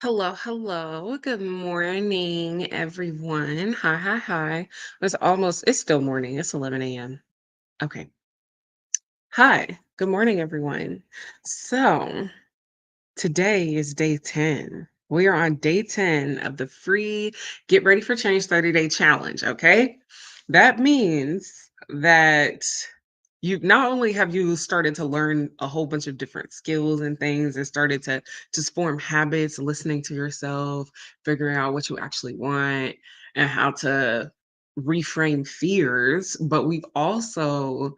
Hello, hello. Good morning, everyone. Hi, hi, hi. It's still morning. It's 11 a.m. Okay. Hi. Good morning, everyone. So today is day 10. We are on day 10 of the free Get Ready for Change 30-day challenge. Okay. That means that you not only have you started to learn a whole bunch of different skills and things and started to just form habits, listening to yourself, figuring out what you actually want and how to reframe fears, but we've also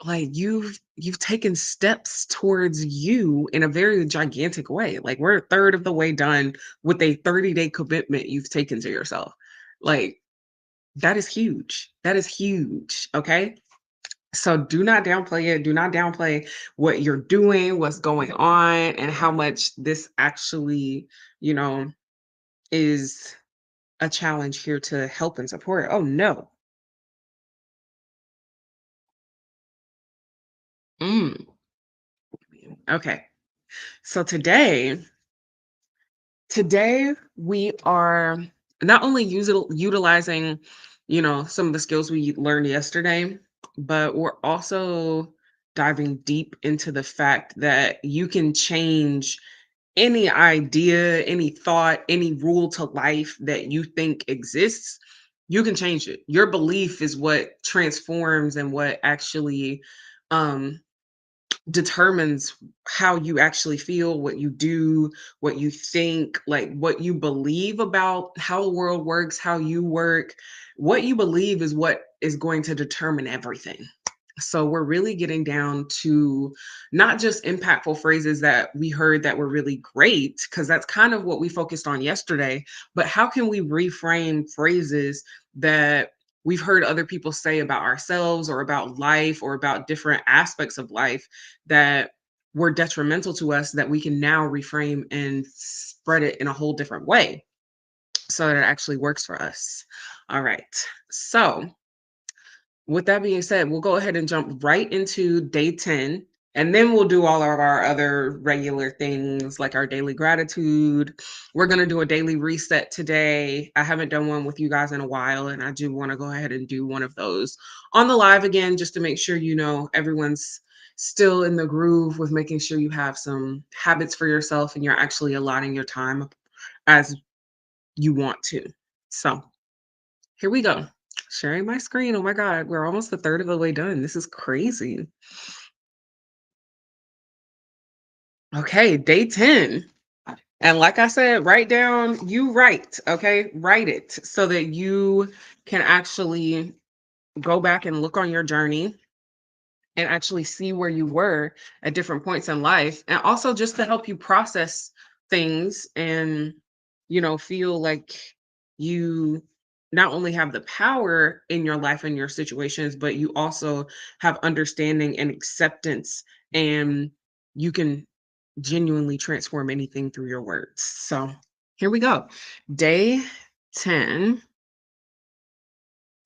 you've taken steps towards you in a very gigantic way. Like we're a third of the way done with a 30-day commitment you've taken to yourself. Like that is huge. That is huge. Okay. So do not downplay it. Do not downplay what you're doing, what's going on, and how much this actually, you know, is a challenge here to help and support. Oh no. Mm, okay. So today we are not only utilizing, some of the skills we learned yesterday, but we're also diving deep into the fact that you can change any idea, any thought, any rule to life that you think exists. You can change it. Your belief is what transforms and what actually um determines how you actually feel, what you do, what you think, like what you believe about how the world works, how you work. What you believe is what is going to determine everything. So we're really getting down to not just impactful phrases that we heard that were really great, because that's kind of what we focused on yesterday, but how can we reframe phrases that we've heard other people say about ourselves or about life or about different aspects of life that were detrimental to us that we can now reframe and spread it in a whole different way so that it actually works for us. All right. So, with that being said, we'll go ahead and jump right into day 10, and then we'll do all of our other regular things like our daily gratitude. We're going to do a daily reset today. I haven't done one with you guys in a while, and I do want to go ahead and do one of those on the live again, just to make sure everyone's still in the groove with making sure you have some habits for yourself and you're actually allotting your time as you want to. So, here we go. Sharing my screen. Oh my God, we're almost a third of the way done. This is crazy. Okay, day 10. And like I said, write, okay? Write it so that you can actually go back and look on your journey and actually see where you were at different points in life. And also just to help you process things and, feel like you not only have the power in your life and your situations, but you also have understanding and acceptance, and you can genuinely transform anything through your words. So here we go. Day 10,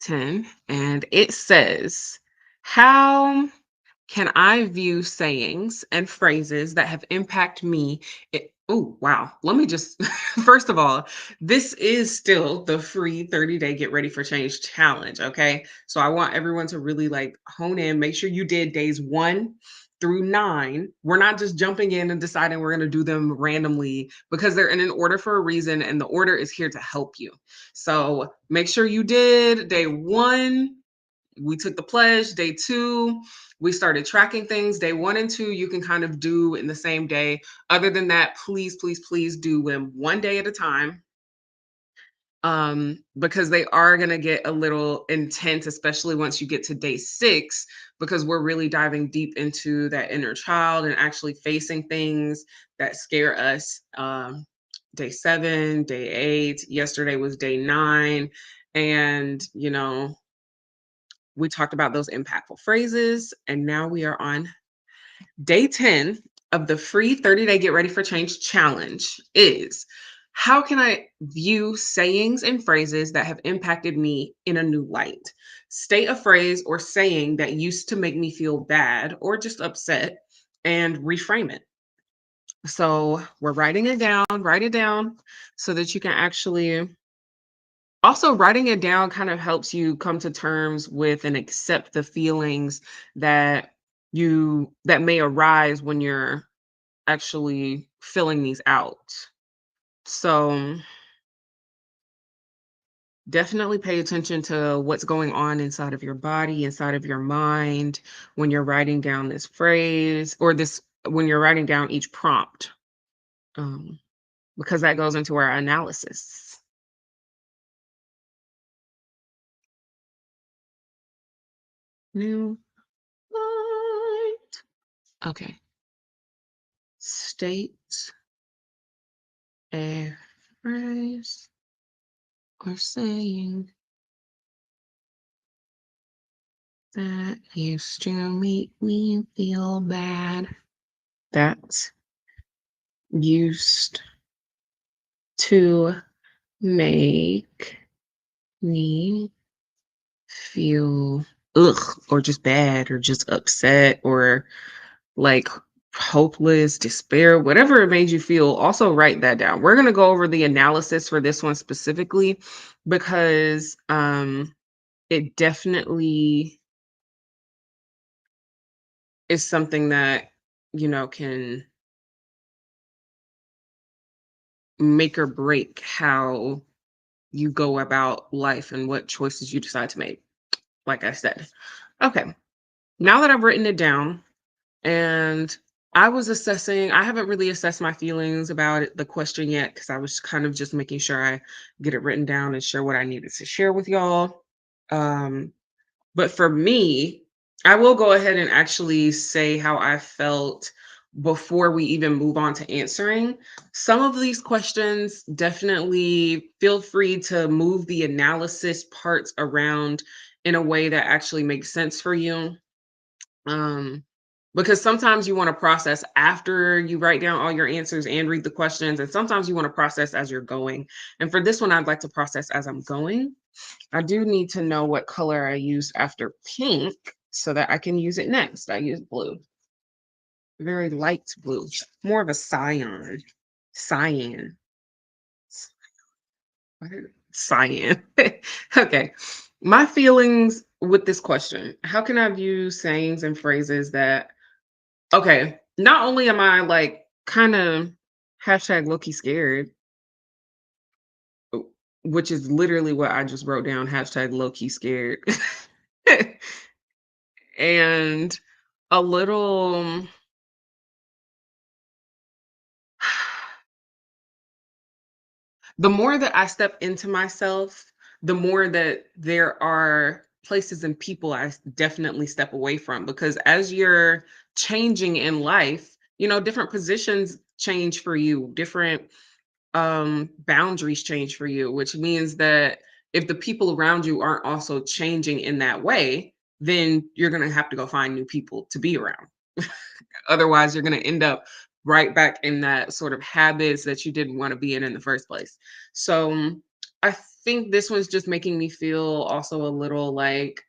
10, and it says, how can I view sayings and phrases that have impacted me? Oh, wow. Let me just, first of all, this is still the free 30-day Get Ready for Change challenge. Okay. So I want everyone to really like hone in, make sure you did days 1 through 9. We're not just jumping in and deciding we're going to do them randomly because they're in an order for a reason, and the order is here to help you. So make sure you did day 1. We took the pledge. Day 2, we started tracking things. Day 1 and 2, you can kind of do in the same day. Other than that, please, please, please do them one day at a time, because they are going to get a little intense, especially once you get to day 6, because we're really diving deep into that inner child and actually facing things that scare us. Day 7, day 8, yesterday was day 9. And, we talked about those impactful phrases, and now we are on day 10 of the free 30-day Get Ready for Change challenge. Is how can I view sayings and phrases that have impacted me in a new light? State a phrase or saying that used to make me feel bad or just upset and reframe it. So we're writing it down, write it down so that you can actually also writing it down kind of helps you come to terms with and accept the feelings that that may arise when you're actually filling these out. So definitely pay attention to what's going on inside of your body, inside of your mind when you're writing down this phrase or this when you're writing down each prompt. Um, because that goes into our analysis. New light. Okay. State a phrase or saying that used to make me feel bad. That used to make me feel or just bad or just upset or like hopeless, despair, whatever it made you feel. Also write that down. We're going to go over the analysis for this one specifically because it definitely is something that can make or break how you go about life and what choices you decide to make, like I said. Okay, now that I've written it down, and I haven't really assessed my feelings about the question yet because I was kind of just making sure I get it written down and share what I needed to share with y'all. Um, but for me, I will go ahead and actually say how I felt before we even move on to answering. Some of these questions, definitely feel free to move the analysis parts around in a way that actually makes sense for you. Um, because sometimes you want to process after you write down all your answers and read the questions, and sometimes you want to process as you're going. And for this one, I'd like to process as I'm going. I do need to know what color I used after pink so that I can use it next. I use blue, very light blue, more of a cyan. Cyan. Cyan. Okay. My feelings with this question: how can I view sayings and phrases that, okay, not only am I like kind of hashtag low key scared, which is literally what I just wrote down, hashtag low key scared, and a little, the more that I step into myself, the more that there are places and people I definitely step away from because as you're changing in life, different positions change for you, different boundaries change for you, which means that if the people around you aren't also changing in that way, then you're going to have to go find new people to be around. Otherwise, you're going to end up right back in that sort of habits that you didn't want to be in the first place. So I think this one's just making me feel also a little like,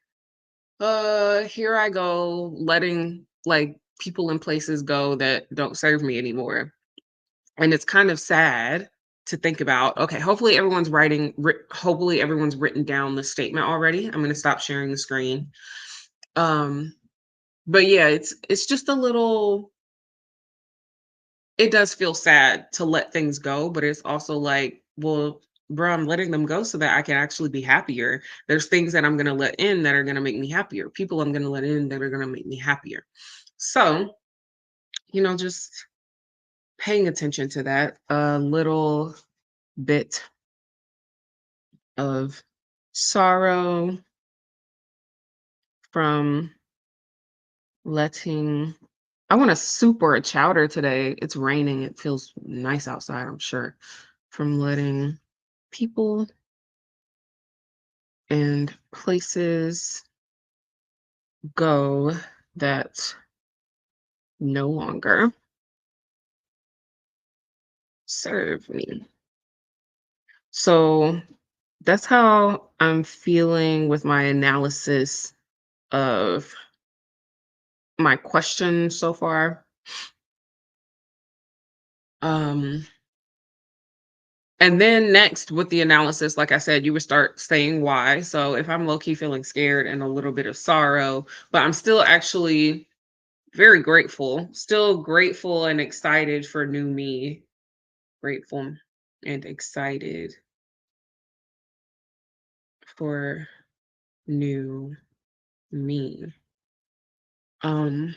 here I go, letting like people and places go that don't serve me anymore. And it's kind of sad to think about. Okay, hopefully everyone's written down the statement already. I'm going to stop sharing the screen. Um but yeah, it's just a little, it does feel sad to let things go, but it's also like, well, bro, I'm letting them go so that I can actually be happier. There's things that I'm going to let in that are going to make me happier. People I'm going to let in that are going to make me happier. So, just paying attention to that a little bit of sorrow from letting, I want a soup or a chowder today. It's raining. It feels nice outside, I'm sure. From letting people and places go that no longer serve me. So that's how I'm feeling with my analysis of my question so far. Um, and then next with the analysis, like I said, you would start saying why. So if I'm low key feeling scared and a little bit of sorrow, but I'm still actually very grateful, still grateful and excited for new me, grateful and excited for new me. Um,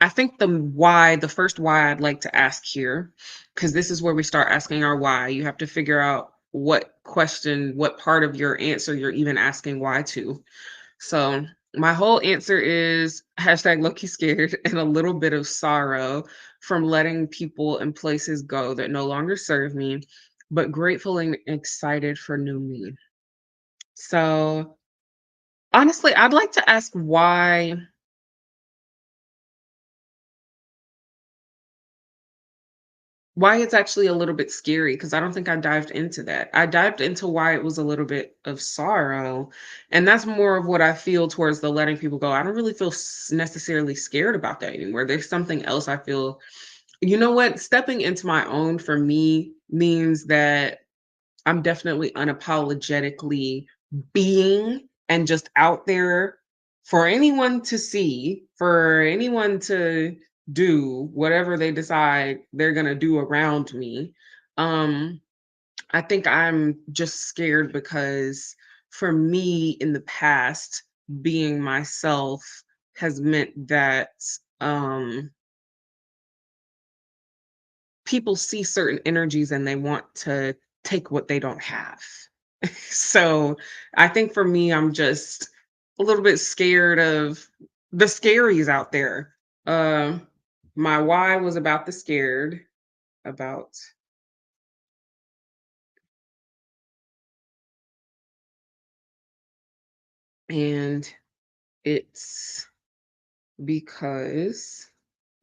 I think the first why I'd like to ask here, because this is where we start asking our why. You have to figure out what question, what part of your answer you're even asking why to. So my whole answer is hashtag Loki scared and a little bit of sorrow from letting people and places go that no longer serve me, but grateful and excited for new me. So honestly, I'd like to ask why it's actually a little bit scary, because I don't think I dived into that. I dived into why it was a little bit of sorrow, and that's more of what I feel towards the letting people go. I don't really feel necessarily scared about that anymore. There's something else I feel. You know what? Stepping into my own for me means that I'm definitely unapologetically being and just out there for anyone to see, for anyone to do whatever they decide they're going to do around me. Um, I think I'm just scared because for me in the past, being myself has meant that um, people see certain energies and they want to take what they don't have. So I think for me, I'm just a little bit scared of the scaries out there. Um, my why was about the scared, about, and it's because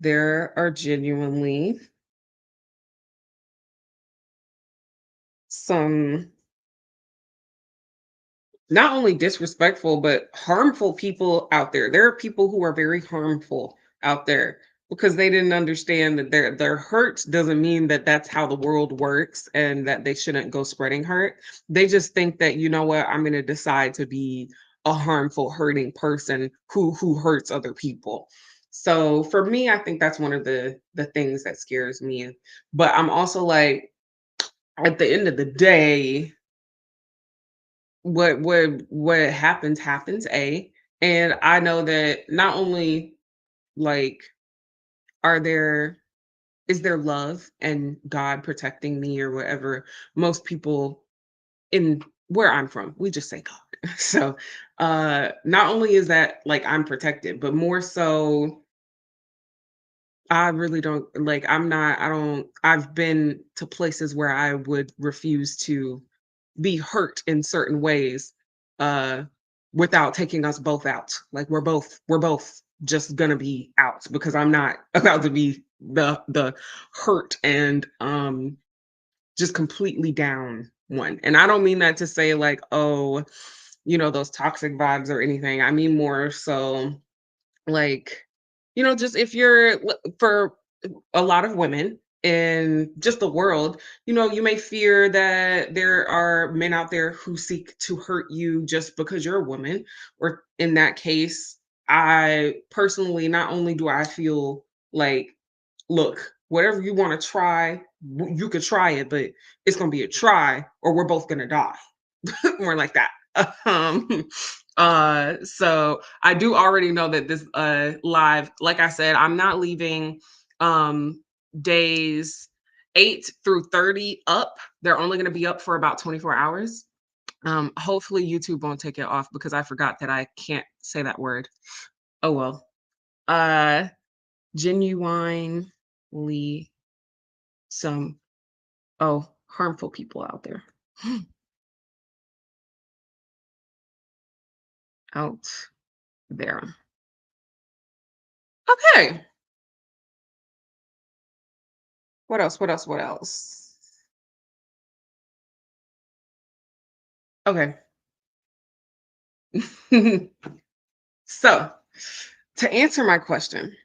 there are genuinely some not only disrespectful but harmful people out there. There are people who are very harmful out there because they didn't understand that their hurt doesn't mean that that's how the world works and that they shouldn't go spreading hurt. They just think that, you know what, I'm going to decide to be a harmful hurting person who hurts other people. So for me, I think that's one of the things that scares me. But I'm also like, at the end of the day, what happens happens, and I know that not only, like, are there is there love and God protecting me or whatever. Most people in where I'm from, we just say God. So not only is that like I'm protected, but more so I really don't like I'm not I don't I've been to places where I would refuse to be hurt in certain ways uh without taking us both out. Like we're both just gonna be out because I'm not about to be the hurt and just completely down one. And I don't mean that to say like, oh, those toxic vibes or anything. I mean more so like, just if for a lot of women in just the world, you may fear that there are men out there who seek to hurt you just because you're a woman. Or in that case, I personally, not only do I feel like, look, whatever you want to try, you could try it, but it's going to be a try or we're both going to die. More like that. Um, so I do already know that this live, like I said, I'm not leaving um days 8 through 30 up. They're only going to be up for about 24 hours. Hopefully YouTube won't take it off because I forgot that I can't say that word. Oh well. Uh Genuinely some harmful people out there. Out there. Okay. What else? What else? What else? Okay. So, to answer my question,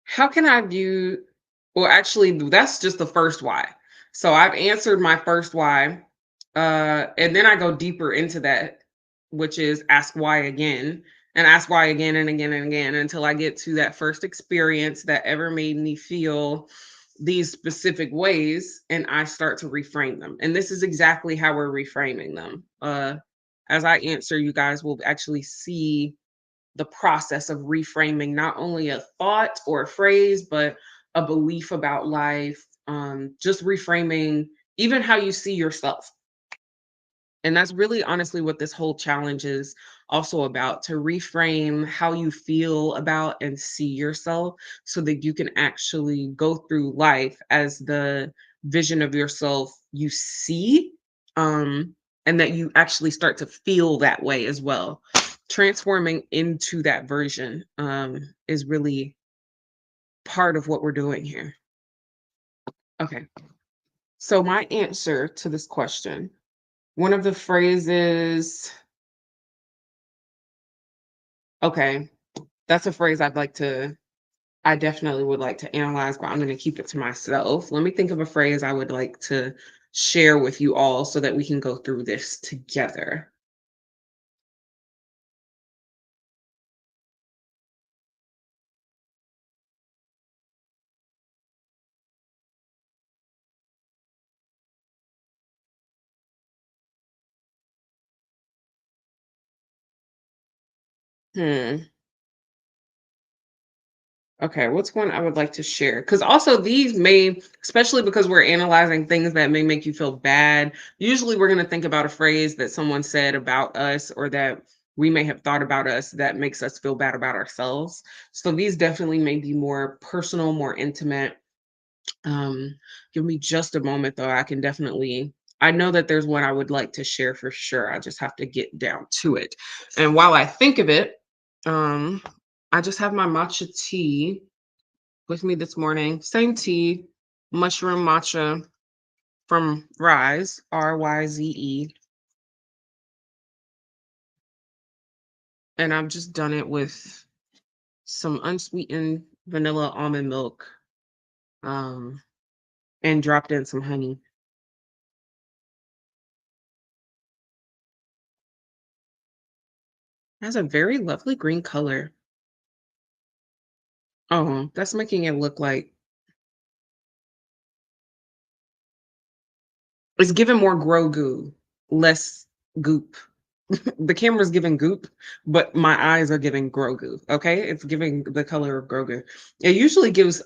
how can I view Well, actually, that's just the first why. So I've answered my first why, and then I go deeper into that, which is ask why again, and ask why again and again and again until I get to that first experience that ever made me feel these specific ways, and I start to reframe them. And this is exactly how we're reframing them. As I answer, you guys will actually see the process of reframing not only a thought or a phrase, but a belief about life, just reframing even how you see yourself. And that's really honestly what this whole challenge is also about, to reframe how you feel about and see yourself so that you can actually go through life as the vision of yourself you see, um, and that you actually start to feel that way as well. Transforming into that version is really part of what we're doing here. Okay. So, my answer to this question, one of the phrases, okay, that's a phrase I definitely would like to analyze, but I'm going to keep it to myself. Let me think of a phrase I would like to share with you all so that we can go through this together. Hmm. Okay, what's one I would like to share? Because also these may, especially because we're analyzing things that may make you feel bad, usually we're going to think about a phrase that someone said about us or that we may have thought about us that makes us feel bad about ourselves. So these definitely may be more personal, more intimate. Um, Give me just a moment though. I know that there's one I would like to share for sure. I just have to get down to it. And while I think of it, um, I just have my matcha tea with me this morning. Same tea, mushroom matcha from Rise, Ryze. And I've just done it with some unsweetened vanilla almond milk, um, and dropped in some honey. It has a very lovely green color. Oh, that's making it look like it's giving more Grogu, less goop. The camera's giving goop, but my eyes are giving Grogu. Okay, it's giving the color of Grogu. It usually gives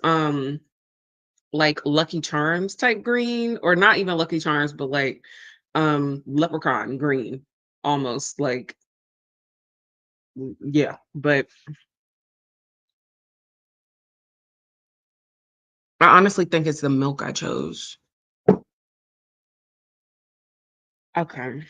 like Lucky Charms type green, or not even Lucky Charms, but like leprechaun green, almost like, yeah. But I honestly think it's the milk I chose. Okay.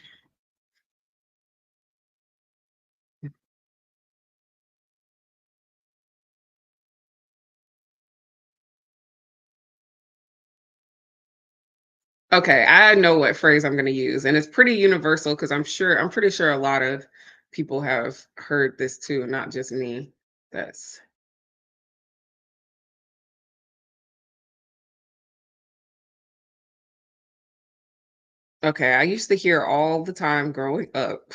Okay, I know what phrase I'm gonna use, and it's pretty universal because I'm pretty sure a lot of people have heard this too, not just me. That's okay. I used to hear all the time growing up,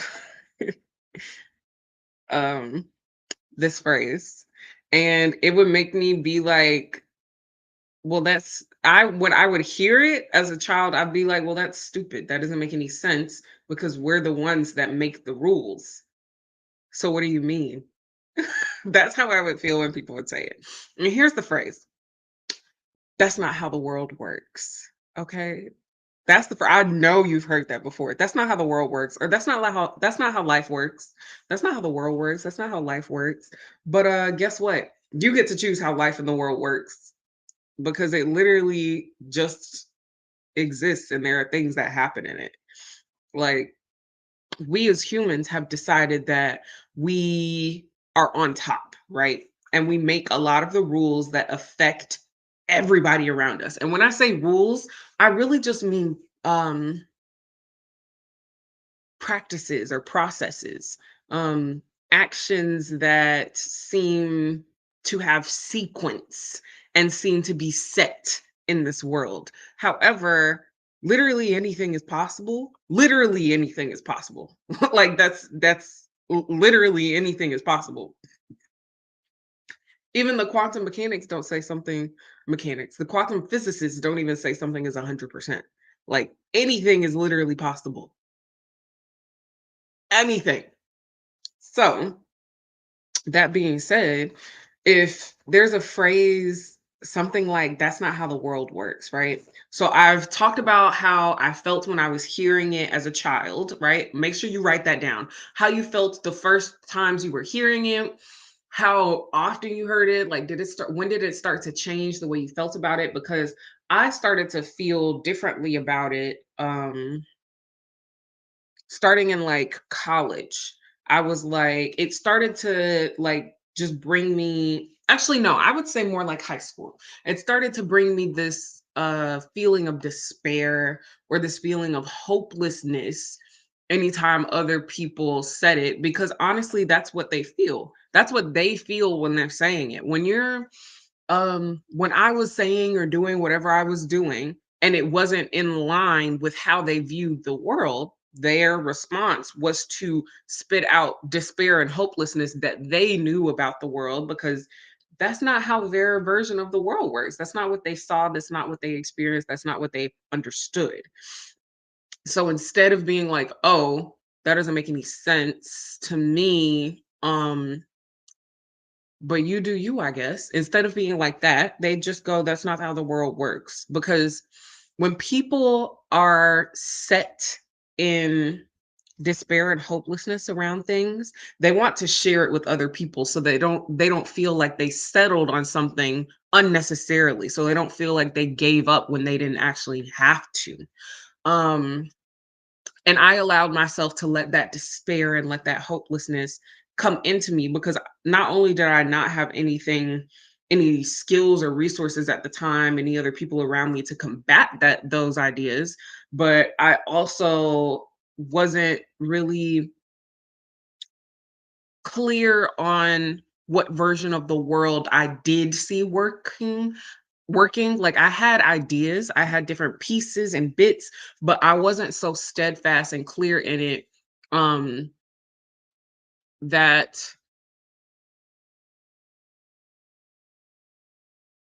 um, this phrase, and it would make me be like, well, that's I when I would hear it as a child, I'd be like, well, that's stupid. That doesn't make any sense because we're the ones that make the rules. So what do you mean? That's how I would feel when people would say it. And here's the phrase: that's not how the world works. Okay. I know you've heard that before. That's not how the world works, or that's not how life works. That's not how the world works. That's not how life works. But guess what? You get to choose how life in the world works because it literally just exists and there are things that happen in it. Like, we as humans have decided that we are on top, right? And we make a lot of the rules that affect everybody around us. And when I say rules, I really just mean practices or processes, actions that seem to have sequence and seem to be set in this world. However, literally anything is possible. Literally anything is possible. Like literally anything is possible. Even the quantum mechanics don't say something mechanics. The quantum physicists don't even say something is 100%. Like anything is literally possible. Anything. So, that being said, if there's a phrase, something like that's not how the world works, right? So I've talked about how I felt when I was hearing it as a child, right? Make sure you write that down. How you felt the first times you were hearing it, how often you heard it, like did it start when did it start to change the way you felt about it? Because I started to feel differently about it starting in like college. I was like, it started to like just bring me, actually, no, I would say more like high school. It started to bring me this feeling of despair or this feeling of hopelessness anytime other people said it, because honestly, that's what they feel. That's what they feel when they're saying it. When I was saying or doing whatever I was doing and it wasn't in line with how they viewed the world, their response was to spit out despair and hopelessness that they knew about the world, because that's not how their version of the world works. That's not what they saw, that's not what they experienced, that's not what they understood. So instead of being like, "Oh, that doesn't make any sense to me," but you do you, I guess. Instead of being like that, they just go, that's not how the world works. Because when people are set in despair and hopelessness around things, they want to share it with other people so they don't feel like they settled on something unnecessarily. So they don't feel like they gave up when they didn't actually have to. Um and I allowed myself to let that despair and let that hopelessness come into me, because not only did I not have any skills or resources at the time, any other people around me to combat those ideas, but I also wasn't really clear on what version of the world I did see working. Like I had ideas, I had different pieces and bits, but I wasn't so steadfast and clear in it, um that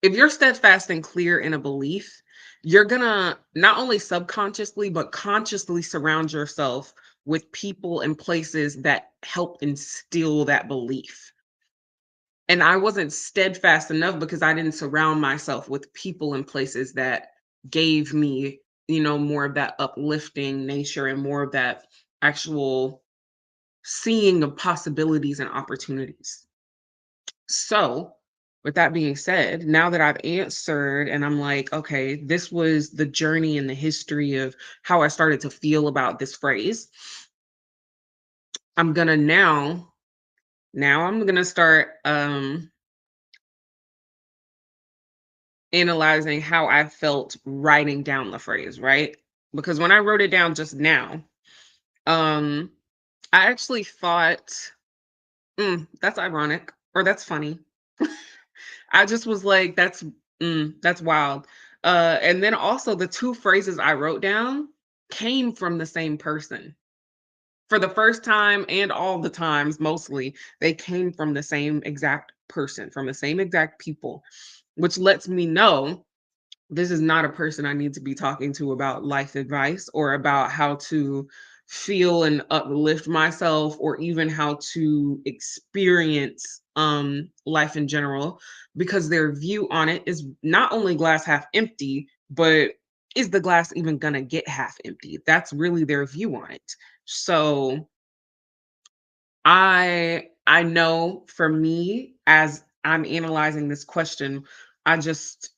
if you're steadfast and clear in a belief, you're gonna not only subconsciously but consciously surround yourself with people and places that help instill that belief. And I wasn't steadfast enough because I didn't surround myself with people and places that gave me, more of that uplifting nature and more of that actual seeing of possibilities and opportunities. So, with that being said, now that I've answered and I'm like, okay, this was the journey and the history of how I started to feel about this phrase. I'm gonna now I'm gonna start analyzing how I felt writing down the phrase, right? Because when I wrote it down just now, um, I actually thought, that's ironic or that's funny. I just was like, that's wild. And then also the two phrases I wrote down came from the same person. For the first time and all the times, mostly, they came from the same exact person, from the same exact people, which lets me know this is not a person I need to be talking to about life advice or about how to feel and uplift myself or even how to experience life in general, because their view on it is not only glass half empty, but is the glass even gonna get half empty? That's really their view on it. So I know for me, as I'm analyzing this question, I just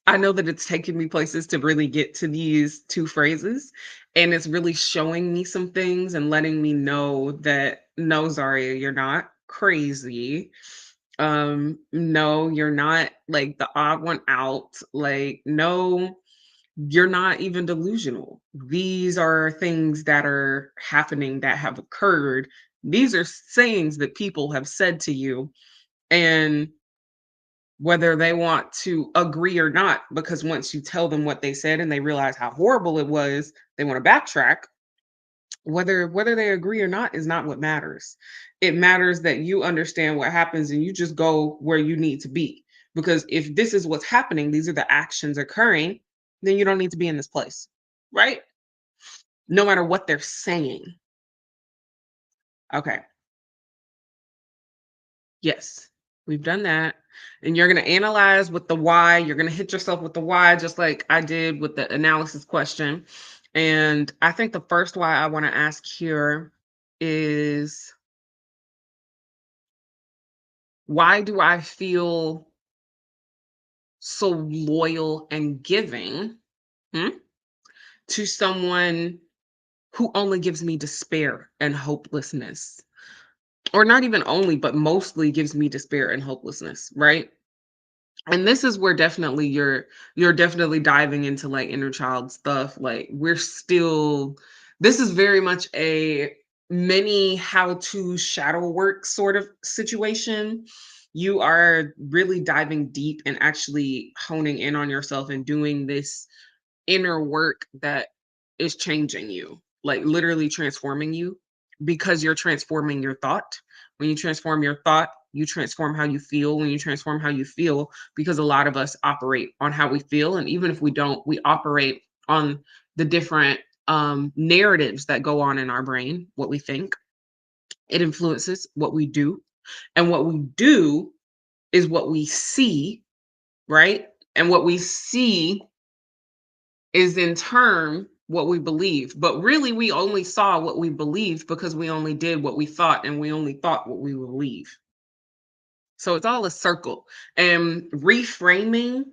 I know that it's taken me places to really get to these two phrases, and it's really showing me some things and letting me know that no, Zaria, you're not crazy. No, you're not like the odd one out. Like, no, you're not even delusional. These are things that are happening that have occurred. These are sayings that people have said to you, and whether they want to agree or not, because once you tell them what they said and they realize how horrible it was, they want to backtrack. Whether they agree or not is not what matters. It matters that you understand what happens and you just go where you need to be. Because if this is what's happening, these are the actions occurring, then you don't need to be in this place, right? No matter what they're saying. Okay. Yes, we've done that. And you're going to analyze with the why. You're going to hit yourself with the why, just like I did with the analysis question. And I think the first why I want to ask here is, why do I feel so loyal and giving, hmm, to someone who only gives me despair and hopelessness? Or not even only, but mostly gives me despair and hopelessness, right? And this is where definitely you're definitely diving into like inner child stuff. Like we're still, this is very much a mini how to shadow work sort of situation. You are really diving deep and actually honing in on yourself and doing this inner work that is changing you, like literally transforming you, because you're transforming your thought. When you transform your thought, you transform how you feel. When you transform how you feel, because a lot of us operate on how we feel. And even if we don't, we operate on the different narratives that go on in our brain, what we think. It influences what we do. And what we do is what we see, right? And what we see is in turn what we believe. But really, we only saw what we believed because we only did what we thought and we only thought what we believe. So it's all a circle. And reframing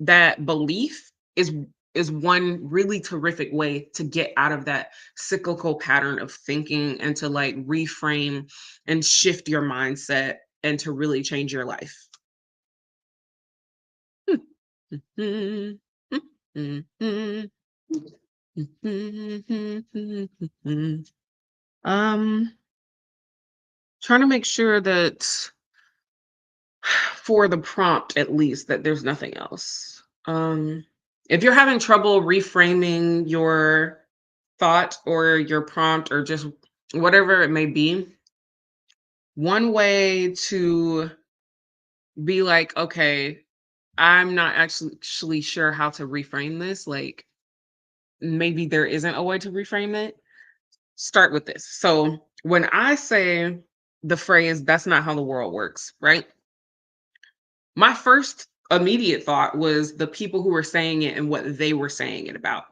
that belief is one really terrific way to get out of that cyclical pattern of thinking and to like reframe and shift your mindset and to really change your life. Um, trying to make sure that for the prompt at least that there's nothing else. If you're having trouble reframing your thought or your prompt or just whatever it may be, one way to be like, okay, I'm not actually sure how to reframe this. Like maybe there isn't a way to reframe it. Start with this. So when I say the phrase, that's not how the world works, right? My first immediate thought was the people who were saying it and what they were saying it about.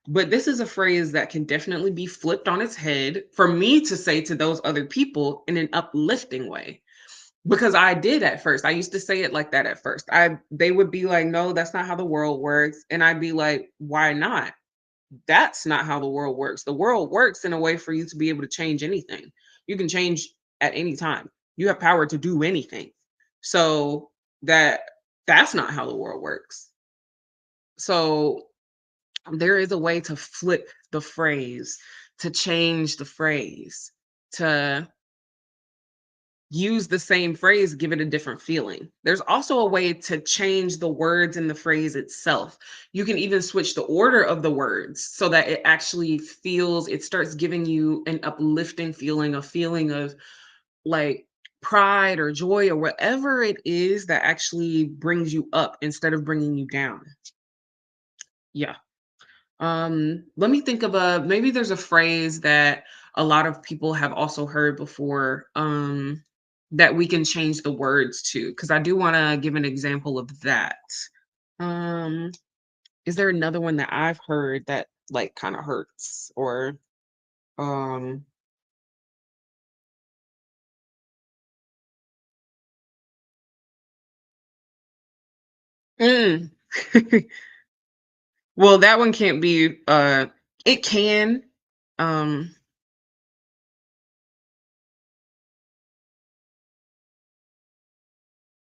But this is a phrase that can definitely be flipped on its head for me to say to those other people in an uplifting way. Because I did at first. I used to say it like that at first. They would be like, "No, that's not how the world works." And I'd be like, "Why not? That's not how the world works. The world works in a way for you to be able to change anything. You can change at any time. You have power to do anything. So that that's not how the world works." So there is a way to flip the phrase, to change the phrase, to use the same phrase, give it a different feeling. There's also a way to change the words in the phrase itself. You can even switch the order of the words so that it actually feels, it starts giving you an uplifting feeling, a feeling of like pride or joy or whatever it is that actually brings you up instead of bringing you down. Yeah. Let me think of a, maybe there's a phrase that a lot of people have also heard before, that we can change the words to, because I do want to give an example of that. Um, is there another one that I've heard that like kind of hurts or um mm. Well, that one can't be it can um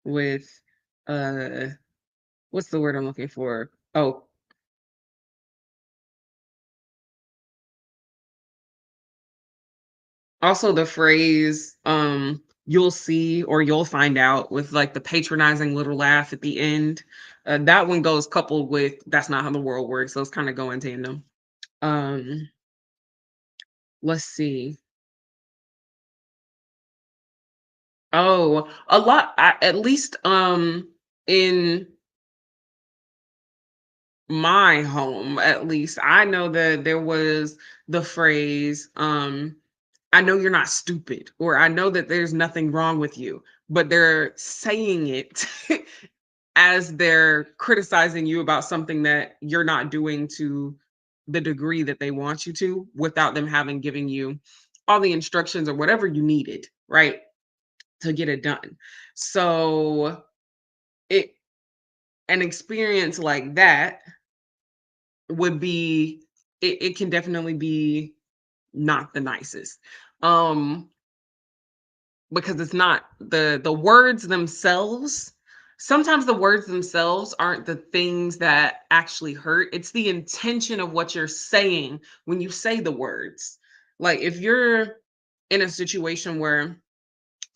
with uh what's the word I'm looking for? Oh, also the phrase, you'll see or you'll find out with like the patronizing little laugh at the end. That one goes coupled with that's not how the world works. Those kind of go in tandem. Um, let's see. Oh, a lot, at least in my home, at least I know that there was the phrase, I know you're not stupid, or I know that there's nothing wrong with you, but they're saying it as they're criticizing you about something that you're not doing to the degree that they want you to without them having given you all the instructions or whatever you needed, right, to get it done. So it an experience like that would be it can definitely be not the nicest. Um because it's not the words themselves. Sometimes the words themselves aren't the things that actually hurt. It's the intention of what you're saying when you say the words. Like if you're in a situation where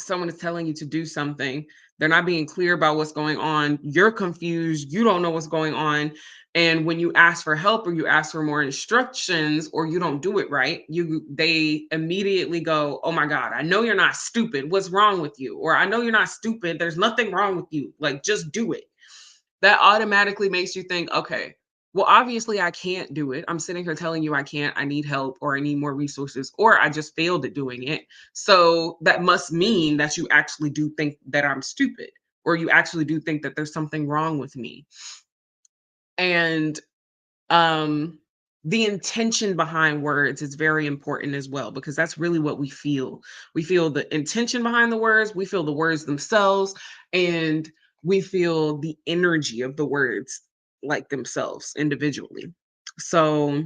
someone is telling you to do something, they're not being clear about what's going on, you're confused, you don't know what's going on, and when you ask for help or you ask for more instructions or you don't do it right, you they immediately go, "Oh my god, I know you're not stupid. What's wrong with you?" Or "I know you're not stupid. There's nothing wrong with you. Like just do it." That automatically makes you think, okay, well, obviously I can't do it. I'm sitting here telling you I can't, I need help, or I need more resources, or I just failed at doing it. So that must mean that you actually do think that I'm stupid, or you actually do think that there's something wrong with me. And um the intention behind words is very important as well because that's really what we feel the intention behind the words, we feel the words themselves, and we feel the energy of the words like themselves individually. So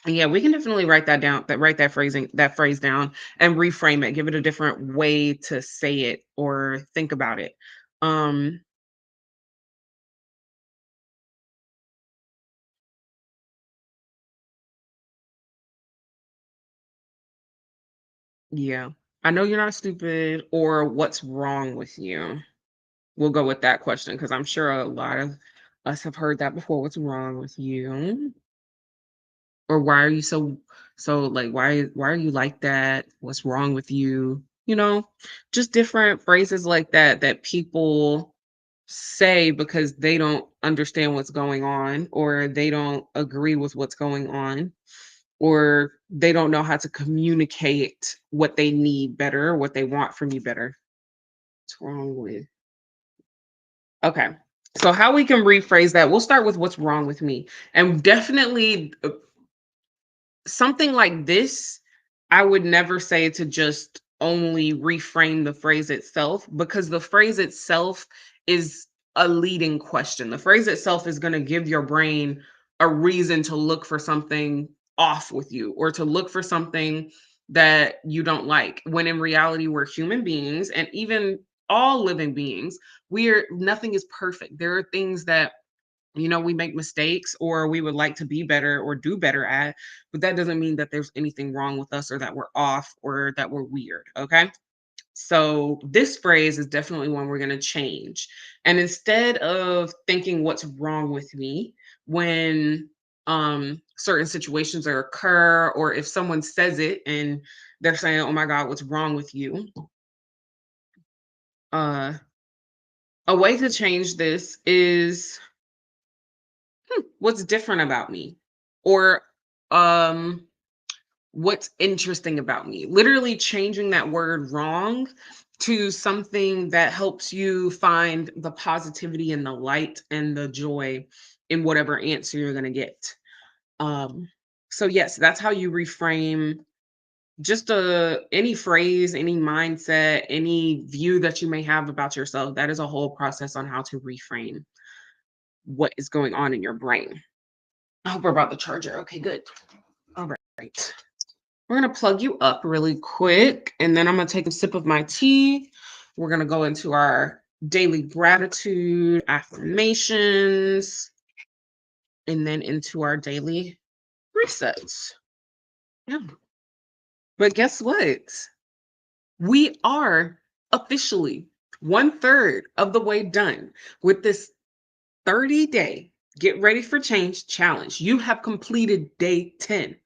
yeah, we can definitely write that down, that write that phrase down and reframe it, give it a different way to say it or think about it. um yeah, I know you're not stupid, or what's wrong with you. We'll go with that question because I'm sure a lot of us have heard that before. What's wrong with you? Or why are you so like why are you like that? What's wrong with you? Just different phrases like that that people say because they don't understand what's going on, or they don't agree with what's going on, or they don't know how to communicate what they need better, what they want from you better. What's wrong with Okay. So how we can rephrase that, we'll start with what's wrong with me. And definitely something like this, I would never say to just only reframe the phrase itself, because the phrase itself is a leading question. The phrase itself is going to give your brain a reason to look for something off with you, or to look for something that you don't like. When in reality, we're human beings, and even all living beings, we're nothing is perfect. There are things that we make mistakes or we would like to be better or do better at, but that doesn't mean that there's anything wrong with us or that we're off or that we're weird. Okay. So this phrase is definitely one we're going to change. And instead of thinking what's wrong with me when certain situations occur, or if someone says it and they're saying, "Oh my god, what's wrong with you?" uh a way to change this is, what's different about me? Or um what's interesting about me? Literally changing that word wrong to something that helps you find the positivity and the light and the joy in whatever answer you're going to get. Um so yes, that's how you reframe just any phrase, any mindset, any view that you may have about yourself. That is a whole process on how to reframe what is going on in your brain. I hope we're about the charger. Okay, good. All right. We're going to plug you up really quick, and then I'm going to take a sip of my tea. We're going to go into our daily gratitude affirmations, and then into our daily resets. Yeah. But guess what? We are officially 1/3 of the way done with this 30-day Get Ready for Change challenge. You have completed day 10.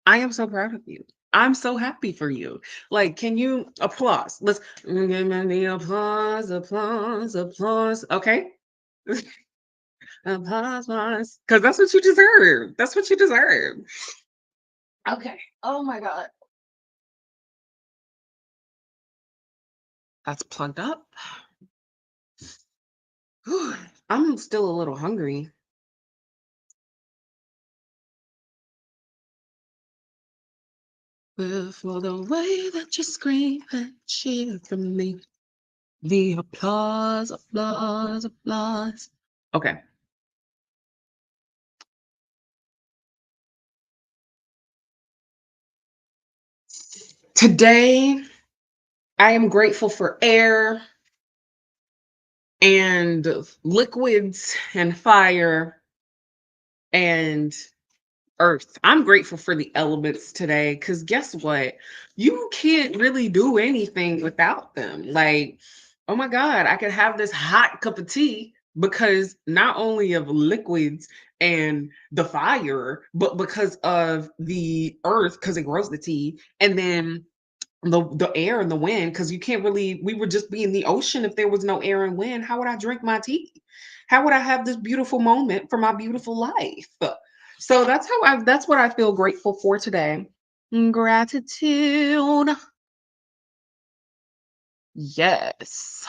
I am so proud of you. I'm so happy for you. Like, can you applause? Let's give me the applause, applause, applause. Okay. Applause, applause. Because that's what you deserve. That's what you deserve. Okay. Oh my God. That's plugged up. Whew. I'm still a little hungry. For the way that you scream and cheer for me. The applause, applause, applause. Okay. Today, I am grateful for air and liquids and fire and earth. I'm grateful for the elements today because guess what? You can't really do anything without them. Like, oh my God, I could have this hot cup of tea because not only of liquids and the fire, but because of the earth, because it grows the tea, and then the air and the wind, because you can't really, we would just be in the ocean if there was no air and wind. How would I drink my tea? How would I have this beautiful moment for my beautiful life? So that's what I feel grateful for today. Gratitude. Yes.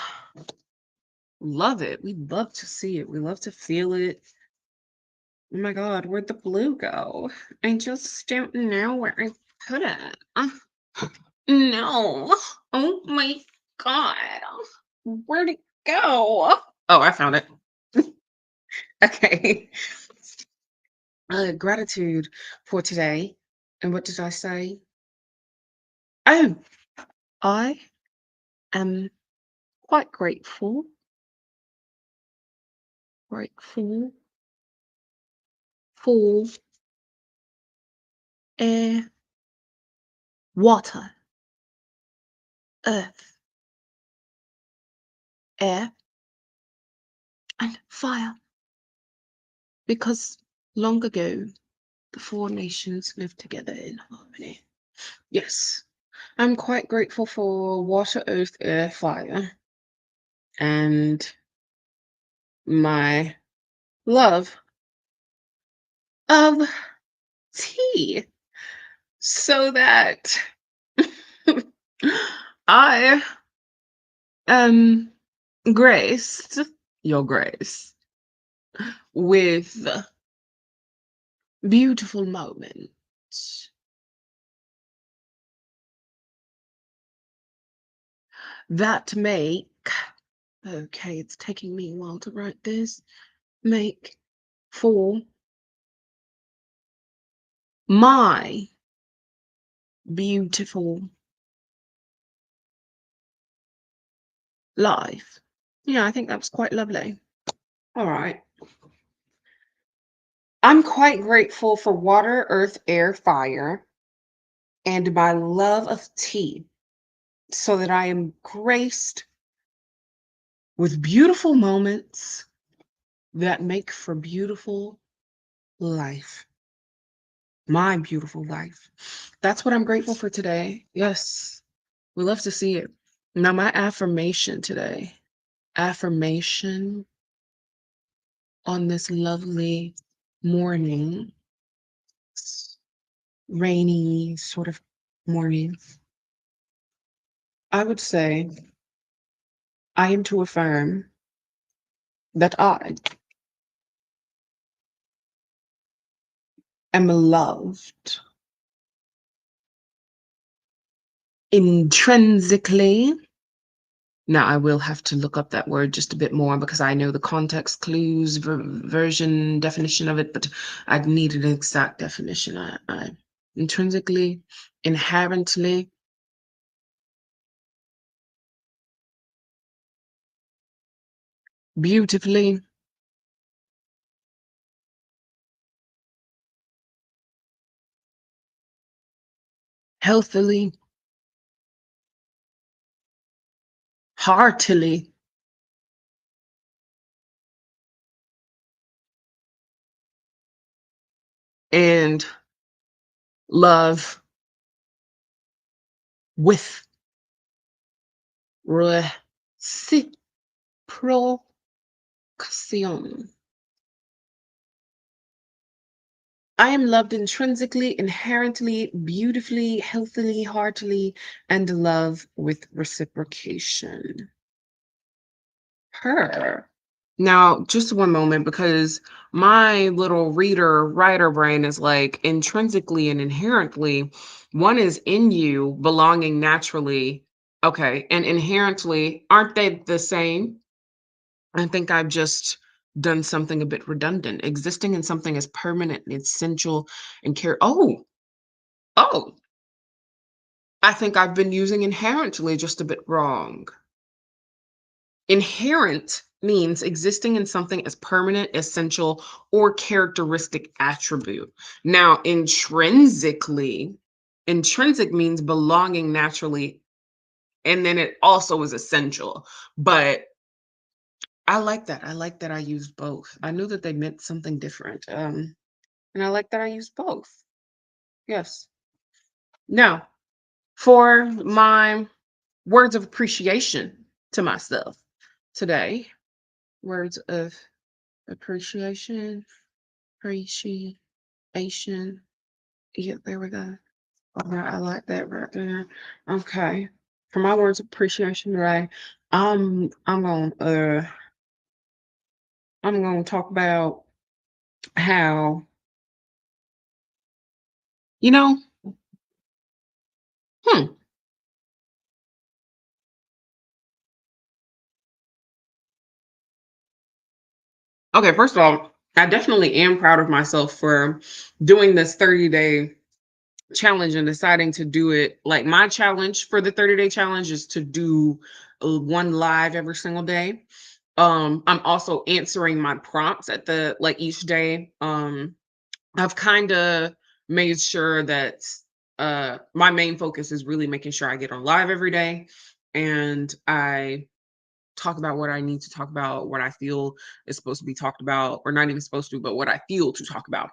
Love it. We love to see it. We love to feel it. Oh my God, where'd the blue go? I just don't know where I put it. No. Oh my God. Where'd it go? Oh, I found it. Okay. Gratitude for today. And what did I say? Oh, I am quite grateful for air, water, earth, air, and fire. Because long ago, the four nations lived together in harmony. Yes, I'm quite grateful for water, earth, air, fire, and my love of tea so that I am graced, your grace, with beautiful moments that make, okay, it's taking me a while to write this, make for my beautiful life. Yeah, I think that was quite lovely. All right. I'm quite grateful for water, earth, air, fire, and my love of tea, so that I am graced with beautiful moments that make for beautiful life. My beautiful life. That's what I'm grateful for today. Yes, we love to see it. Now, my affirmation today, affirmation on this lovely morning, rainy sort of morning, I would say I am to affirm that I am loved intrinsically. Now, I will have to look up that word just a bit more because I know the context clues, version, definition of it, but I needed an exact definition. I intrinsically, inherently, beautifully, healthily, heartily, and love with reciprocation. I am loved intrinsically, inherently, beautifully, healthily, heartily, and love with reciprocation. Her. Now, just one moment, because my little reader writer brain is like intrinsically and inherently, one is in you, belonging naturally. Okay. And inherently, aren't they the same? I think I've just done something a bit redundant. Existing in something is permanent and essential and care. Oh, I think I've been using inherently just a bit wrong. Inherent means existing in something as permanent, essential, or characteristic attribute. Now, intrinsic means belonging naturally, and then it also is essential. But I like that. I like that I used both. I knew that they meant something different. And I like that I used both. Yes. Now, for my words of appreciation to myself today, words of appreciation, appreciation. Yeah, there we go. All right, I like that right there. Okay. For my words of appreciation today, I'm gonna I'm gonna talk about how, you know, hmm. Okay, first of all, I definitely am proud of myself for doing this 30-day challenge and deciding to do it. Like, my challenge for the 30-day challenge is to do one live every single day. I'm also answering my prompts at the like each day. I've kind of made sure that my main focus is really making sure I get on live every day, and I talk about what I need to talk about, what I feel is supposed to be talked about, or not even supposed to, but what I feel to talk about,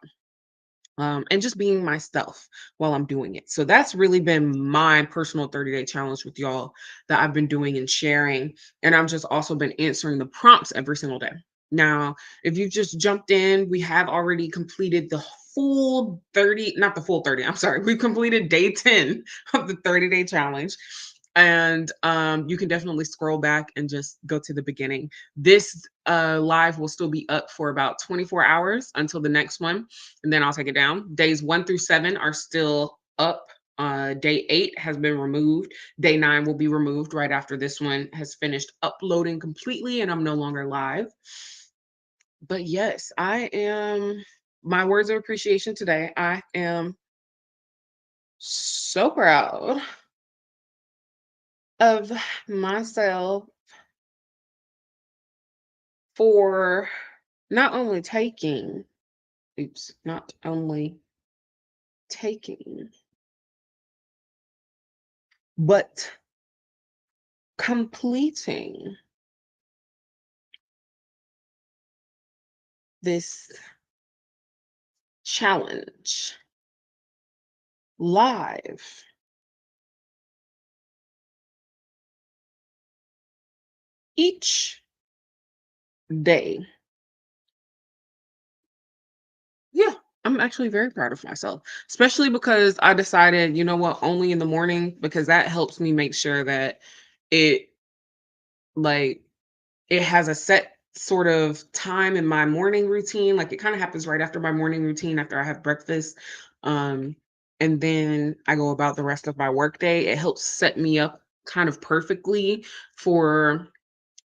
and just being myself while I'm doing it. So that's really been my personal 30-day challenge with y'all that I've been doing and sharing. And I've just also been answering the prompts every single day. Now, if you've just jumped in, we have already completed the full 30, not the full 30, I'm sorry. We've completed day 10 of the 30-day challenge. And you can definitely scroll back and just go to the beginning. This live will still be up for about 24 hours until the next one, and then I'll take it down. Days 1 through 7 are still up. Day 8 has been removed. Day 9 will be removed right after this one has finished uploading completely and I'm no longer live. But yes, I am, my words of appreciation today. I am so proud of myself for not only not only taking, but completing this challenge live each day. Yeah, I'm actually very proud of myself, especially because I decided, you know what, only in the morning, because that helps me make sure that it like it has a set sort of time in my morning routine. Like, it kind of happens right after my morning routine after I have breakfast. Um, and then I go about the rest of my workday. It helps set me up kind of perfectly for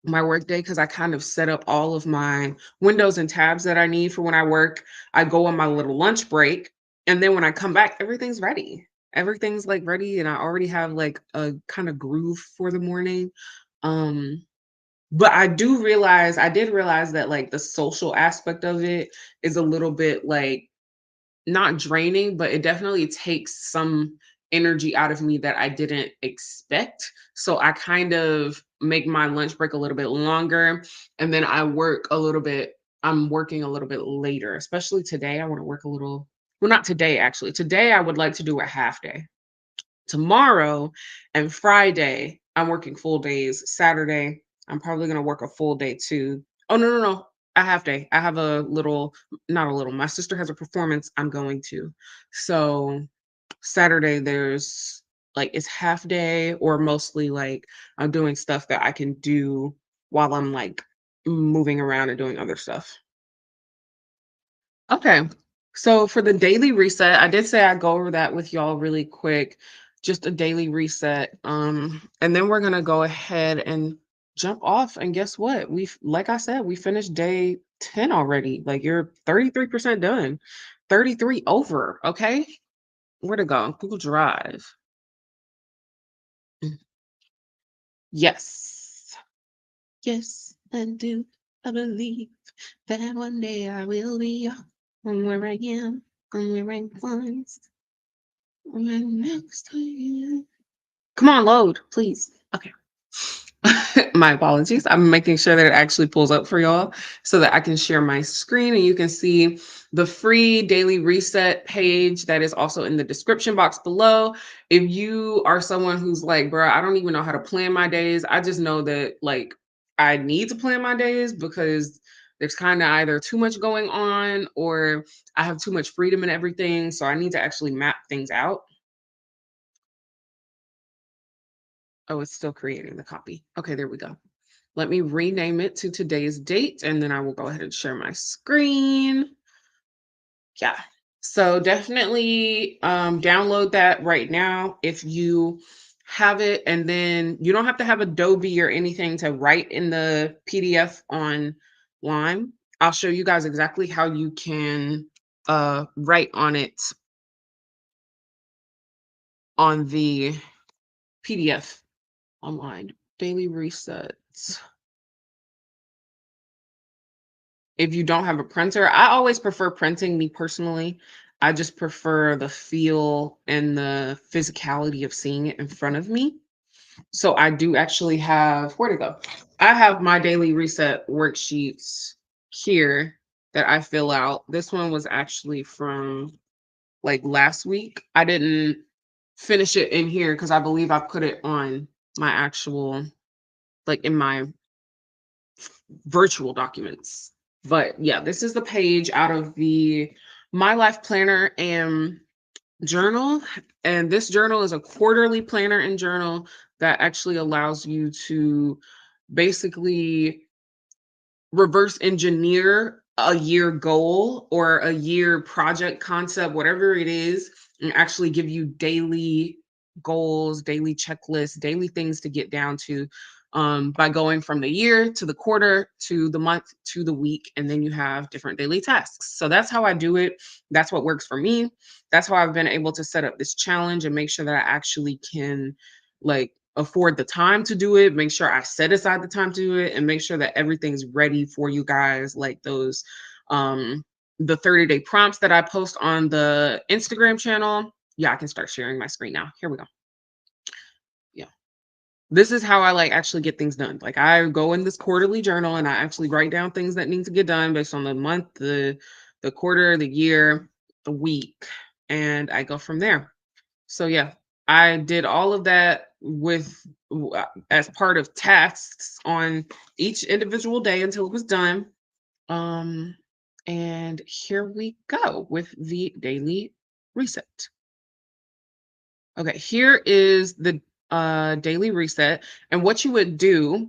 my workday, because I kind of set up all of my windows and tabs that I need for when I work. I go on my little lunch break, and then when I come back, everything's ready. Everything's like ready, and I already have like a kind of groove for the morning. Um, but I did realize that like the social aspect of it is a little bit like not draining, but it definitely takes some energy out of me that I didn't expect. So I kind of make my lunch break a little bit longer, and then I'm working a little bit later, especially today. I want to work a little, well, not today, actually. Today, I would like to do a half day. Tomorrow and Friday, I'm working full days. Saturday, I'm probably going to work a full day too. Oh, no, no, no. A half day. I have a little, not a little, my sister has a performance I'm going to. So Saturday, there's like it's half day or mostly like I'm doing stuff that I can do while I'm like moving around and doing other stuff. Okay. So for the daily reset, I did say I'd go over that with y'all really quick. Just a daily reset. And then we're gonna go ahead and jump off. And guess what? Like I said, we finished day 10 already. Like you're 33% done. 33 over. Okay. Where to go? Google Drive. Mm. Yes. Yes, I do. I believe that one day I will be on where I am, on where I was. Right next to you. Come on, load, please. Okay. My apologies. I'm making sure that it actually pulls up for y'all so that I can share my screen and you can see the free daily reset page that is also in the description box below. If you are someone who's like, bro, I don't even know how to plan my days. I just know that like I need to plan my days because there's kind of either too much going on or I have too much freedom and everything. So I need to actually map things out. Oh, it's still creating the copy. Okay, there we go. Let me rename it to today's date, and then I will go ahead and share my screen. Yeah. So definitely download that right now if you have it. And then you don't have to have Adobe or anything to write in the PDF online. I'll show you guys exactly how you can write on it on the PDF online. Daily resets. If you don't have a printer, I always prefer printing, me personally. I just prefer the feel and the physicality of seeing it in front of me. So I do actually have, where to go? I have my daily reset worksheets here that I fill out. This one was actually from like last week. I didn't finish it in here because I believe I put it on my actual, like in my virtual documents. But yeah, this is the page out of the My Life Planner and Journal. And this journal is a quarterly planner and journal that actually allows you to basically reverse engineer a year goal or a year project concept, whatever it is, and actually give you daily goals, daily checklists, daily things to get down to by going from the year to the quarter to the month to the week. And then you have different daily tasks. So that's how I do it. That's what works for me. That's how I've been able to set up this challenge and make sure that I actually can like afford the time to do it, make sure I set aside the time to do it, and make sure that everything's ready for you guys, like those the 30-day prompts that I post on the Instagram channel. Yeah, I can start sharing my screen now. Here we go. Yeah. This is how I like actually get things done. Like I go in this quarterly journal and I actually write down things that need to get done based on the month, the quarter, the year, the week, and I go from there. So yeah, I did all of that as part of tasks on each individual day until it was done. Um, and here we go with the daily reset. Okay, here is the daily reset. And what you would do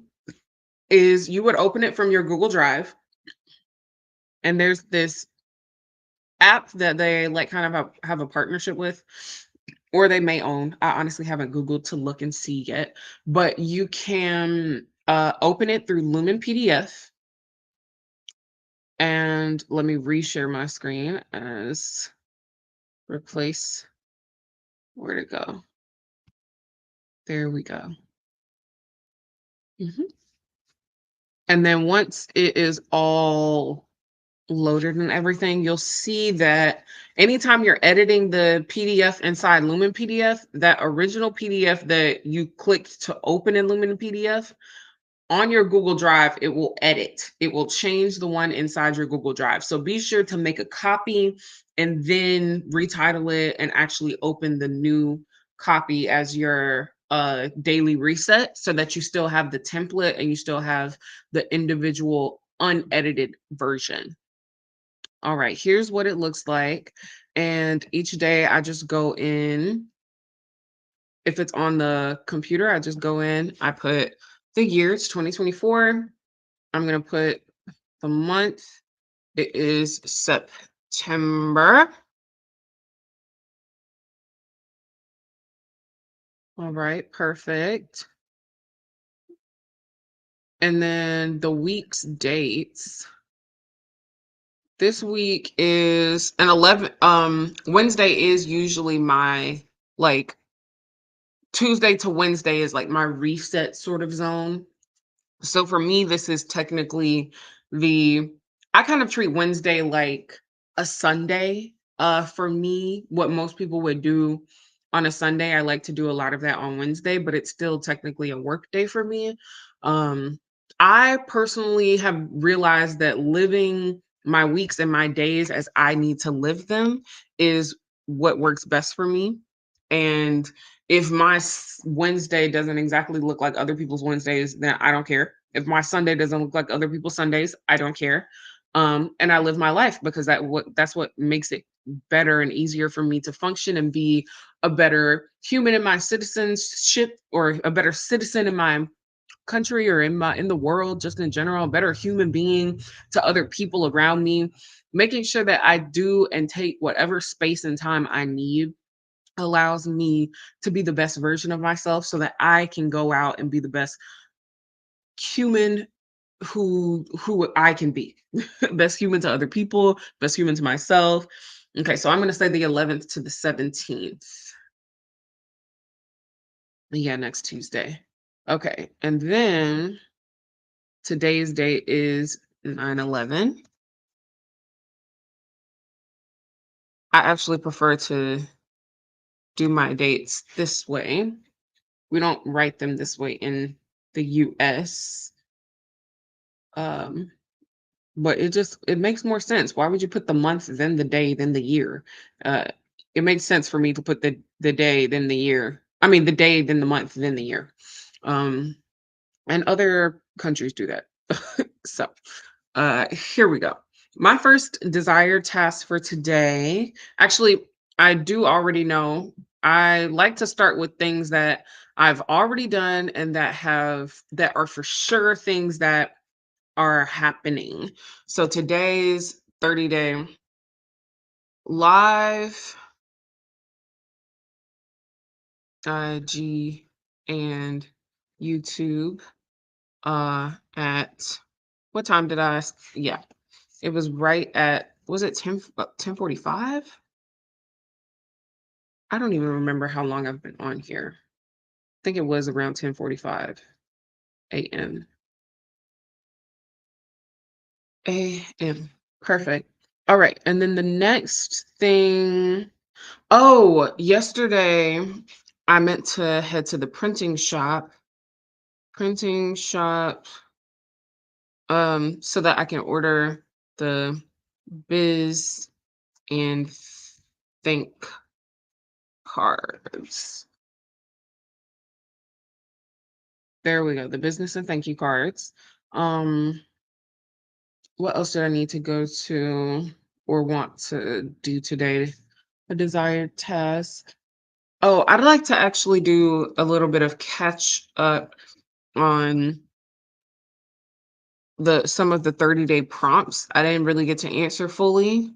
is you would open it from your Google Drive, and there's this app that they like kind of have a partnership with, or they may own. I honestly haven't Googled to look and see yet, but you can open it through Lumen PDF. And let me reshare my screen as replace. Where to go? There we go. Mhm. And then once it is all loaded and everything, you'll see that anytime you're editing the PDF inside Lumen PDF, that original PDF that you clicked to open in Lumen PDF, on your Google Drive, it will edit. It will change the one inside your Google Drive. So be sure to make a copy and then retitle it and actually open the new copy as your daily reset so that you still have the template and you still have the individual unedited version. All right, here's what it looks like. And each day I just go in. If it's on the computer, I just go in, I put the year, it's 2024. I'm going to put the month. It is September. All right, perfect. And then the week's dates. This week is an 11 Wednesday is usually my like Tuesday to Wednesday is like my reset sort of zone. So for me, this is technically the I kind of treat Wednesday like a Sunday. For me, what most people would do on a Sunday, I like to do a lot of that on Wednesday, but it's still technically a work day for me. Um, I personally have realized that living my weeks and my days as I need to live them is what works best for me. And if my Wednesday doesn't exactly look like other people's Wednesdays, then I don't care. If my Sunday doesn't look like other people's Sundays, I don't care. And I live my life because that's what makes it better and easier for me to function and be a better human in my citizenship or a better citizen in my country or in the world just in general, a better human being to other people around me, making sure that I do and take whatever space and time I need allows me to be the best version of myself so that I can go out and be the best human who I can be. Best human to other people, best human to myself. Okay, so I'm going to say the 11th to the 17th. Yeah, next Tuesday. Okay, and then today's date is 9/11. I actually prefer to do my dates this way. We don't write them this way in the US. Um, but it makes more sense. Why would you put the month, then the day, then the year? Uh, it makes sense for me to put the day, then the year. I mean, the day, then the month, then the year. Um, and other countries do that. So, here we go. My first desired task for today. Actually, I do already know. I like to start with things that I've already done and that are for sure things that are happening. So today's 30-day live IG and YouTube at what time did yeah, it was right at was it 10:45? I don't even remember how long I've been on here. I think it was around 10:45 a.m. a.m. Perfect. All right, and then the next thing. Oh, yesterday I meant to head to the printing shop, so that I can order the biz and think cards. There we go, the business and thank you cards. Um, what else did I need to go to or want to do today? A desired task. Oh, I'd like to actually do a little bit of catch up on the some of the 30-day prompts I didn't really get to answer fully.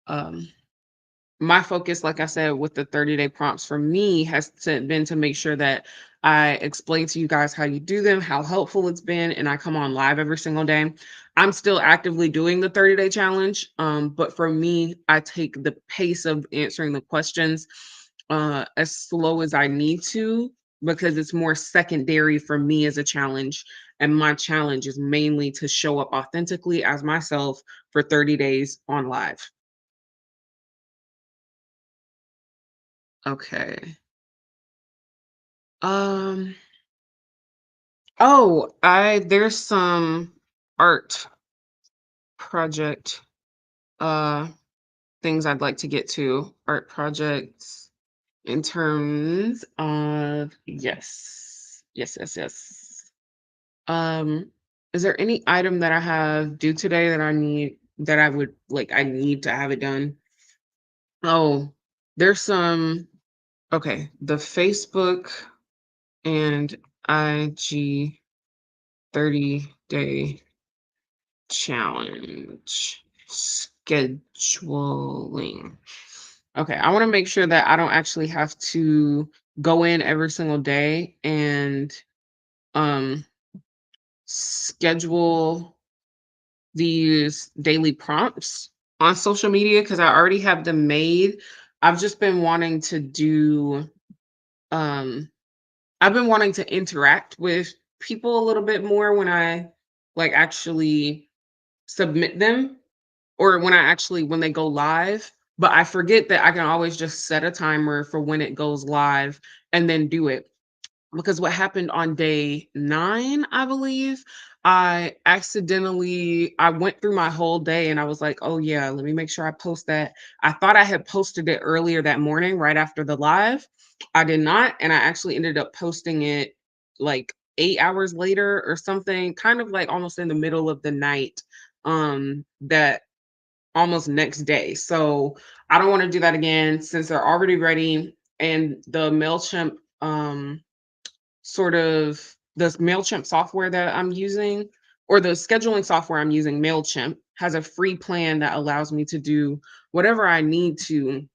Um, my focus, like I said, with the 30-day prompts for me been to make sure that I explain to you guys how you do them, how helpful it's been, and I come on live every single day. I'm still actively doing the 30-day challenge, but for me, I take the pace of answering the questions as slow as I need to because it's more secondary for me as a challenge. And my challenge is mainly to show up authentically as myself for 30 days on live. Okay. Um, oh, I there's some art project uh things I'd like to get to. Art projects in terms of yes. Yes, yes, yes. Um, is there any item that I have due today that I would like I need to have it done? Oh, there's some okay, the Facebook and IG 30-day challenge scheduling. Okay, I want to make sure that I don't actually have to go in every single day and um schedule these daily prompts on social media because I already have them made. I've just been wanting to do um I've been wanting to interact with people a little bit more when I like actually submit them or when they go live, but I forget that I can always just set a timer for when it goes live and then do it. Because what happened on day 9, I believe, I went through my whole day and I was like, "Oh, yeah, let me make sure I post that." I thought I had posted it earlier that morning right after the live. I did not, and I actually ended up posting it, like, 8 hours later or something, kind of, like, almost in the middle of the night, that almost next day. So, I don't wanna do that again since they're already ready, and the MailChimp, sort of the MailChimp software that I'm using or the scheduling software I'm using, MailChimp, has a free plan that allows me to do whatever I need to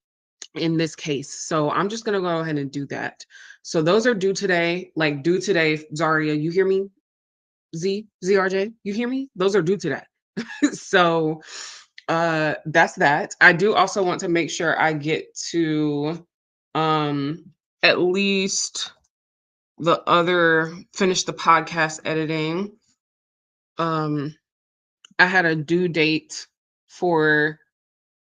in this case. So I'm just going to go ahead and do that. So those are due today, like due today, Zaria, you hear me? ZRJ, you hear me? Those are due today. So that's that. I do also want to make sure I get to um at least finish the podcast editing. Um, I had a due date for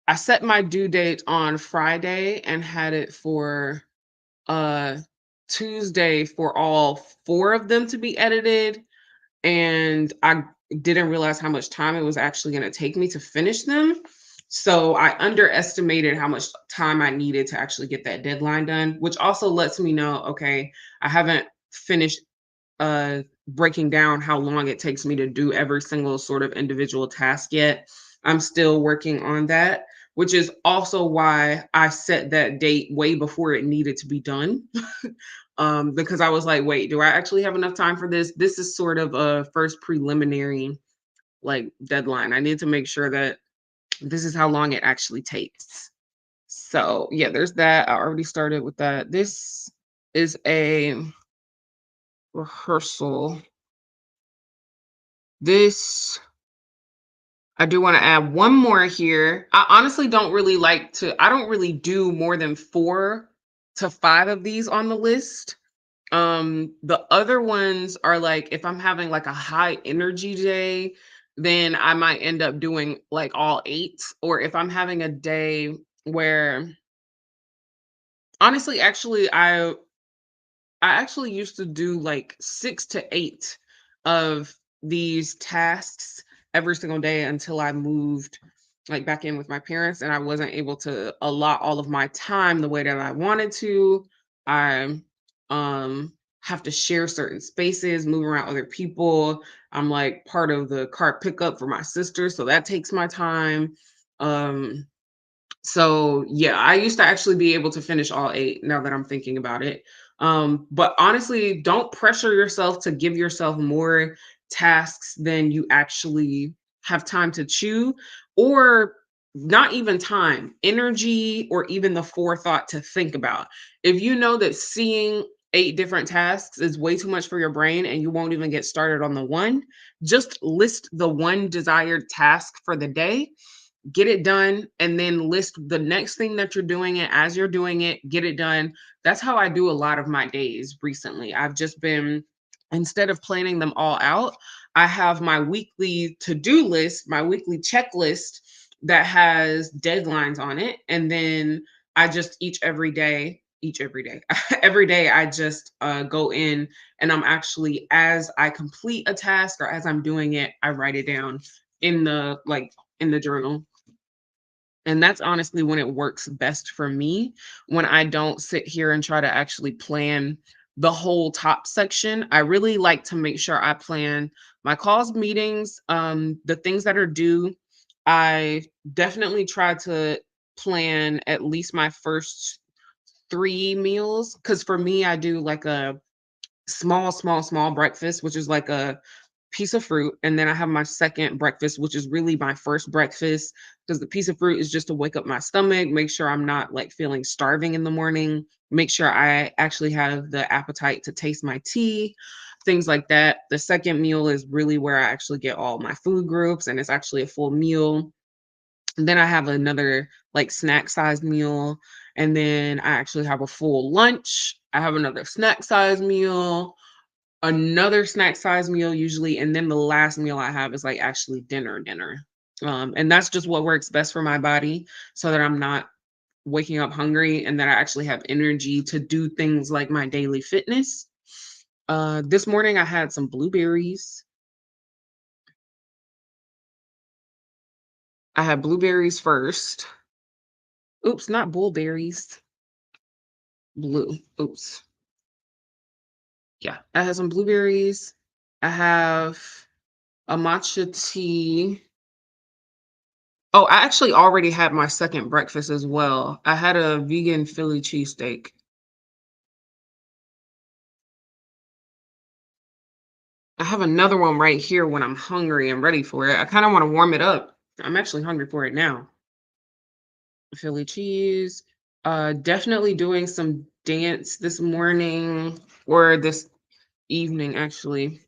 I set my due date on Friday and had it for uh Tuesday for all 4 of them to be edited, and I didn't realize how much time it was actually going to take me to finish them. So I underestimated how much time I needed to actually get that deadline done, which also lets me know, okay, I haven't finished breaking down how long it takes me to do every single sort of individual task yet. I'm still working on that, which is also why I set that date way before it needed to be done. Because I was like, wait, do I actually have enough time for this? This is sort of a first preliminary like deadline. I need to make sure that this is how long it actually takes. So yeah, there's that. I already started with that. This is a rehearsal. This I do want to add one more here. I honestly I don't really do more than 4 to 5 of these on the list. The other ones are like if I'm having like a high energy day, then I might end up doing like all 8, or if I'm having a day where honestly I actually used to do like 6 to 8 of these tasks every single day until I moved like back in with my parents and I wasn't able to allot all of my time the way that I wanted to. I have to share certain spaces, move around other people. I'm like part of the car pickup for my sister, so that takes my time. Um so yeah, I used to actually be able to finish all 8 now that I'm thinking about it. But honestly, don't pressure yourself to give yourself more tasks than you actually have time to chew, or not even time, energy, or even the forethought to think about. If you know that seeing 8 different tasks is way too much for your brain and you won't even get started on the one, just list the one desired task for the day get it done, and then list the next thing that you're doing it as you're doing it, get it done. That's how I do a lot of my days recently. I've just been, instead of planning them all out, I have my weekly to-do list, my weekly checklist that has deadlines on it. And then I just every day, every day I just go in and I'm actually, as I complete a task or as I'm doing it, I write it down in the in the journal. And that's honestly when it works best for me, when I don't sit here and try to actually plan the whole top section. I really like to make sure I plan my calls, meetings, the things that are due. I definitely try to plan at least my first 3 meals, because for me, I do like a small breakfast, which is like a piece of fruit, and then I have my second breakfast, which is really my first breakfast, because the piece of fruit is just to wake up my stomach, make sure I'm not like feeling starving in the morning, make sure I actually have the appetite to taste my tea, things like that. The second meal is really where I actually get all my food groups, and it's actually a full meal. And then I have another like snack size meal, and then I actually have a full lunch. I have another snack size meal, another snack size meal usually, and then the last meal I have is like actually dinner. And that's just what works best for my body, so that I'm not waking up hungry and that I actually have energy to do things like my daily fitness. This morning I had some blueberries. I had blueberries first. Oops, not bullberries. Blue. Oops. Yeah, I had some blueberries. I have a matcha tea. Oh, I actually already had my second breakfast as well. I had a vegan Philly cheesesteak. I have another one right here when I'm hungry and ready for it. I kind of want to warm it up. I'm actually hungry for it now. Philly cheese. Definitely doing some dance this morning or this evening, actually.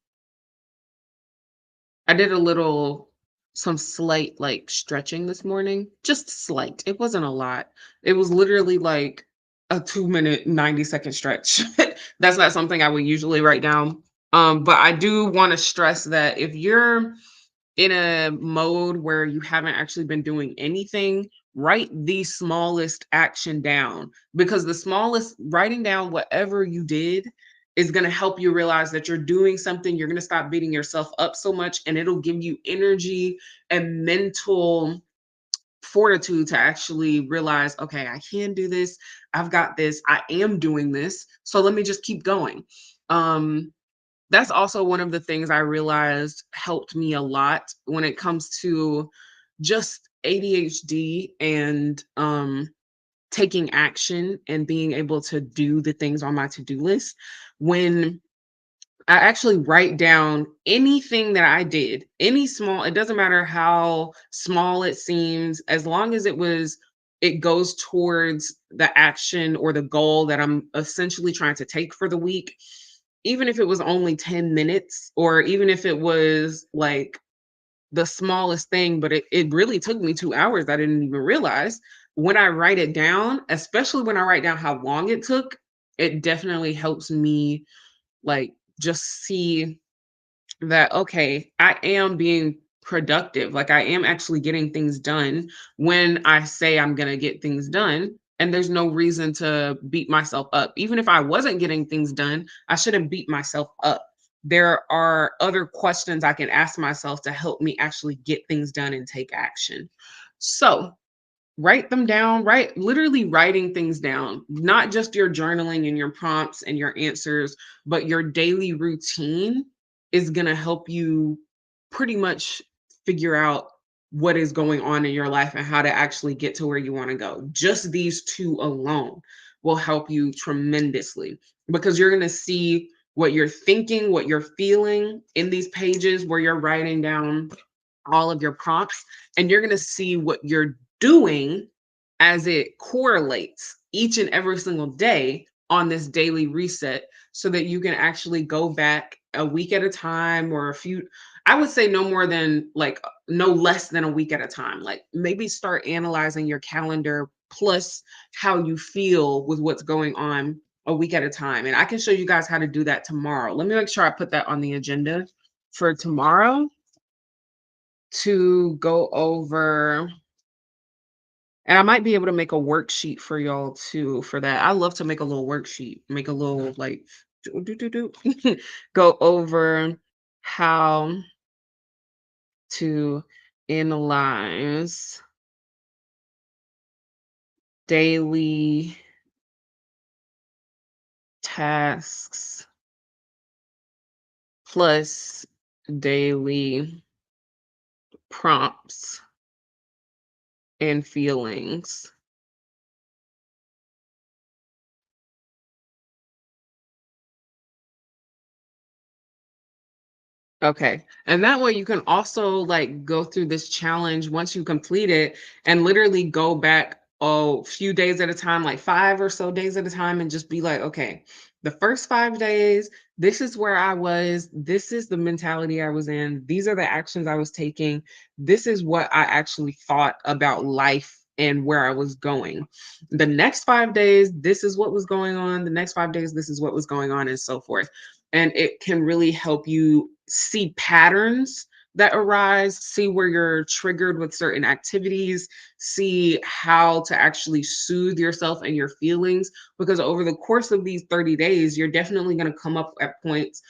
I did a little, some slight like stretching this morning, just slight. It wasn't a lot. It was literally like a 2 minute, 90-second stretch. That's not something I would usually write down. But I do want to stress that if you're in a mode where you haven't actually been doing anything, write the smallest action down, because the smallest, writing down whatever you did is going to help you realize that you're doing something. You're going to stop beating yourself up so much, and it'll give you energy and mental fortitude to actually realize, okay, I can do this. I've got this. I am doing this. So let me just keep going. Um, that's also one of the things I realized helped me a lot when it comes to just ADHD and taking action and being able to do the things on my to-do list. When I actually write down anything that I did, any small, it doesn't matter how small it seems, as long as it goes towards the action or the goal that I'm essentially trying to take for the week. Even if it was only 10 minutes, or even if it was like the smallest thing, but it really took me 2 hours. I didn't even realize. When I write it down, especially when I write down how long it took, it definitely helps me like just see that, okay, I am being productive. Like I am actually getting things done when I say I'm going to get things done. And there's no reason to beat myself up. Even if I wasn't getting things done, I shouldn't beat myself up. There are other questions I can ask myself to help me actually get things done and take action. So, write them down, write, literally writing things down, not just your journaling and your prompts and your answers, but your daily routine is going to help you pretty much figure out what is going on in your life and how to actually get to where you want to go. Just these two alone will help you tremendously, because you're going to see what you're thinking, what you're feeling in these pages where you're writing down all of your prompts, and you're going to see what you're doing as it correlates each and every single day on this daily reset, so that you can actually go back a week at a time or a few, I would say no more than like no less than a week at a time. Like maybe start analyzing your calendar plus how you feel with what's going on a week at a time. And I can show you guys how to do that tomorrow. Let me make sure I put that on the agenda for tomorrow to go over. And I might be able to make a worksheet for y'all too for that. I love to make a little worksheet, make a little like go over how to analyze daily tasks plus daily prompts and feelings. Okay. And that way you can also like go through this challenge once you complete it and literally go back a few days at a time, like 5 or so days at a time, and just be like, okay, the first 5 days, this is where I was. This is the mentality I was in. These are the actions I was taking. This is what I actually thought about life and where I was going. The next 5 days, this is what was going on. The next 5 days, this is what was going on, and so forth. And it can really help you see patterns that arise, see where you're triggered with certain activities, see how to actually soothe yourself and your feelings. Because over the course of these 30 days, you're definitely going to come up at points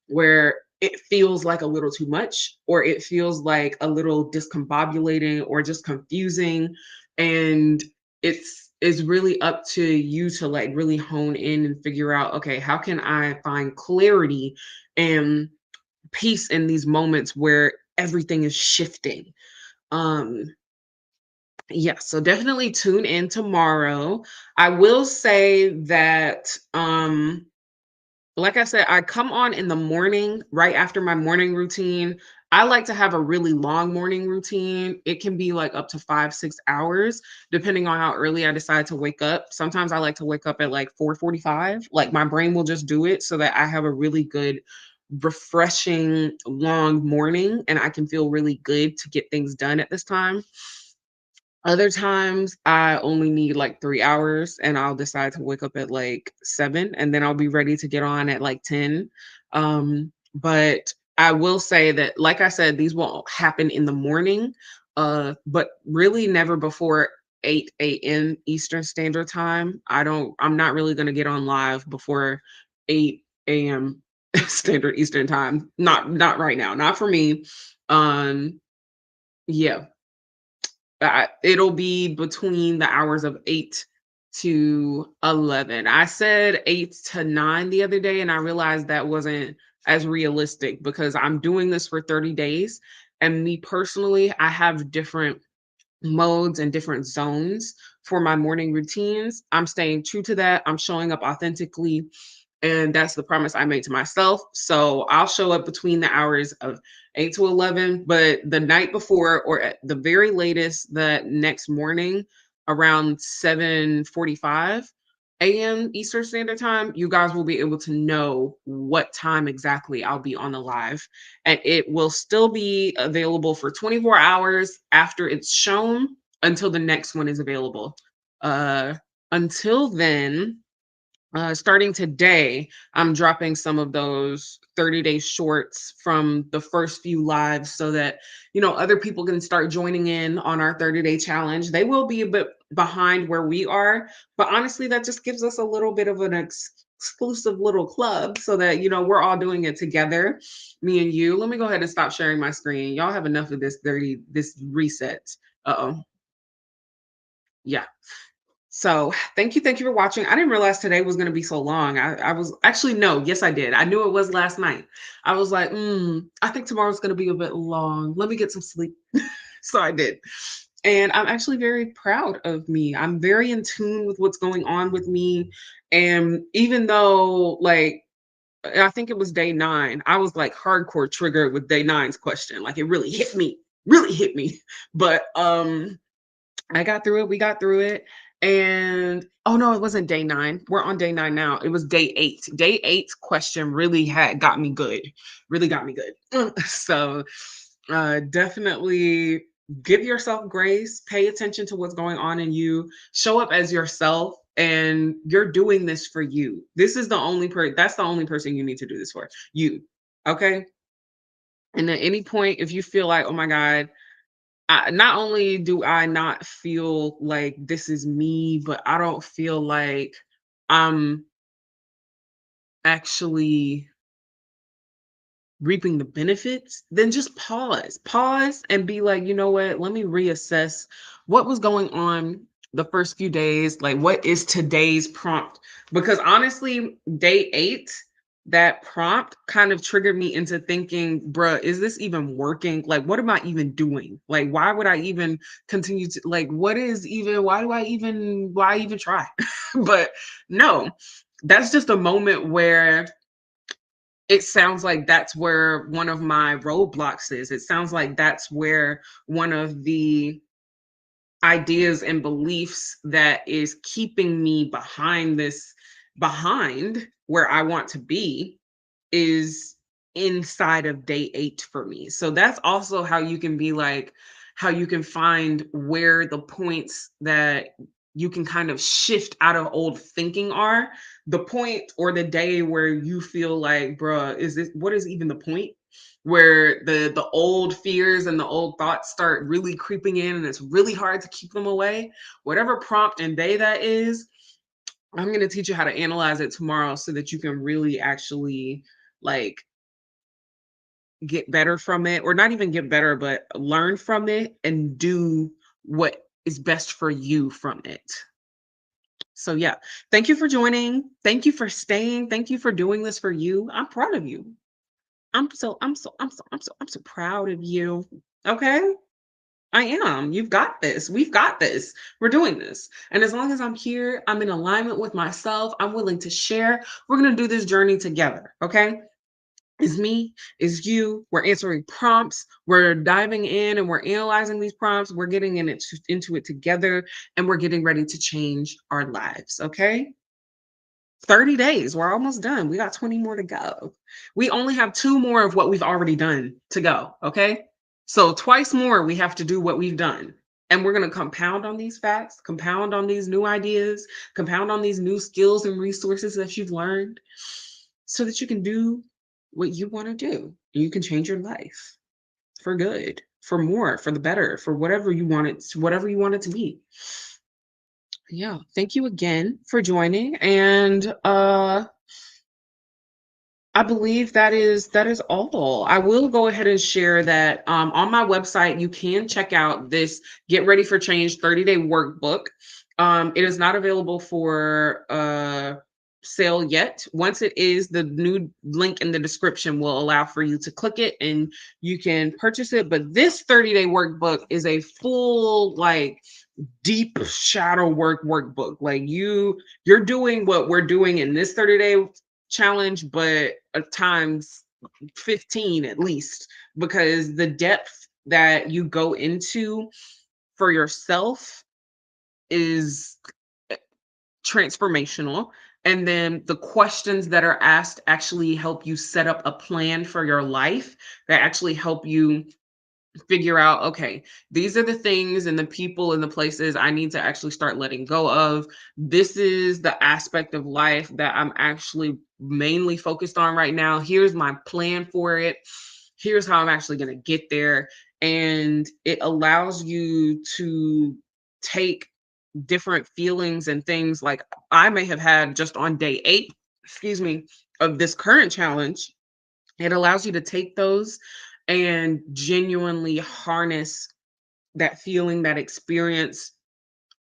where it feels like a little too much, or it feels like a little discombobulating or just confusing. And it's really up to you to like really hone in and figure out, okay, how can I find clarity and peace in these moments where everything is shifting. Um, yeah, so definitely tune in tomorrow. I will say that like I said, I come on in the morning right after my morning routine. I like to have a really long morning routine. It can be like up to 5, 6 hours, depending on how early I decide to wake up. Sometimes I like to wake up at like 4:45. Like my brain will just do it so that I have a really good, refreshing, long morning and I can feel really good to get things done at this time. Other times, I only need like 3 hours, and I'll decide to wake up at like 7, and then I'll be ready to get on at like 10. But I will say that, like I said, these won't happen in the morning, but really never before 8 AM Eastern Standard Time. I'm not really gonna get on live before 8 AM Standard Eastern Time. Not right now, not for me. Um, yeah. It'll be between the hours of 8 to 11. I said 8 to 9 the other day, and I realized that wasn't as realistic because I'm doing this for 30 days. And me personally, I have different modes and different zones for my morning routines. I'm staying true to that. I'm showing up authentically, and that's the promise I made to myself. So I'll show up between the hours of 8 to 11, but the night before or at the very latest the next morning around 7:45 AM Eastern Standard Time, you guys will be able to know what time exactly I'll be on the live. And it will still be available for 24 hours after it's shown until the next one is available. Uh, until then, starting today, I'm dropping some of those 30-day shorts from the first few lives so that, other people can start joining in on our 30-day challenge. They will be a bit behind where we are, but honestly, that just gives us a little bit of an exclusive little club so that, we're all doing it together, me and you. Let me go ahead and stop sharing my screen. Y'all have enough of this reset. Uh-oh. Yeah. So thank you for watching. I didn't realize today was going to be so long. I was actually, no, yes, I did. I knew it was last night. I was like, I think tomorrow's going to be a bit long. Let me get some sleep. So I did. And I'm actually very proud of me. I'm very in tune with what's going on with me. And even though, like, I think it was day 9, I was like hardcore triggered with day nine's question. Like, it really hit me, really hit me. But I got through it. We got through it. And oh no, it wasn't day 9. We're on day 9 now. It was day 8. Day eight's question really had got me good. Really got me good. So definitely give yourself grace, pay attention to what's going on in you, show up as yourself, and you're doing this for you. This is the only that's the only person you need to do this for. You. Okay? And at any point if you feel like, "Oh my god, not only do I not feel like this is me, but I don't feel like I'm actually reaping the benefits," then just pause. Pause and be like, you know what? Let me reassess what was going on the first few days. Like, what is today's prompt? Because honestly, day 8, that prompt kind of triggered me into thinking, bruh, is this even working? Like, what am I even doing? Like, why would I even continue to, like, what is even, why even try? But no, that's just a moment where it sounds like that's where one of my roadblocks is. It sounds like that's where one of the ideas and beliefs that is keeping me behind where I want to be is inside of day 8 for me. So that's also how you can be like, how you can find where the points that you can kind of shift out of old thinking are. The point or the day where you feel like, bruh, is this, what is even the point? Where the old fears and the old thoughts start really creeping in and it's really hard to keep them away. Whatever prompt and day that is, I'm going to teach you how to analyze it tomorrow so that you can really actually like get better from it, or not even get better, but learn from it and do what is best for you from it. So yeah, thank you for joining. Thank you for staying. Thank you for doing this for you. I'm proud of you. I'm so proud of you. Okay? I am. You've got this. We've got this. We're doing this. And as long as I'm here, I'm in alignment with myself. I'm willing to share. We're going to do this journey together. Okay? Is me, is you. We're answering prompts. We're diving in and we're analyzing these prompts. We're getting into it together and we're getting ready to change our lives. Okay? 30 days. We're almost done. We got 20 more to go. We only have 2 more of what we've already done to go. Okay? So twice more we have to do what we've done. And we're going to compound on these facts, compound on these new ideas, compound on these new skills and resources that you've learned so that you can do what you want to do. You can change your life for good, for more, for the better, for whatever you want it to be. Yeah. Thank you again for joining. And I believe that is all. I will go ahead and share that on my website you can check out this Get Ready for Change 30-day workbook. It is not available for sale yet. Once it is, the new link in the description will allow for you to click it and you can purchase it. But this 30-day workbook is a full like deep shadow work workbook. Like you're doing what we're doing in this 30-day challenge, but times 15 at least, because the depth that you go into for yourself is transformational. And then the questions that are asked actually help you set up a plan for your life that actually help you figure out, okay, these are the things and the people and the places I need to actually start letting go of. This is the aspect of life that I'm actually mainly focused on right now. Here's my plan for it. Here's how I'm actually going to get there. And it allows you to take different feelings and things like I may have had just on day 8, excuse me, of this current challenge. It allows you to take those and genuinely harness that feeling, that experience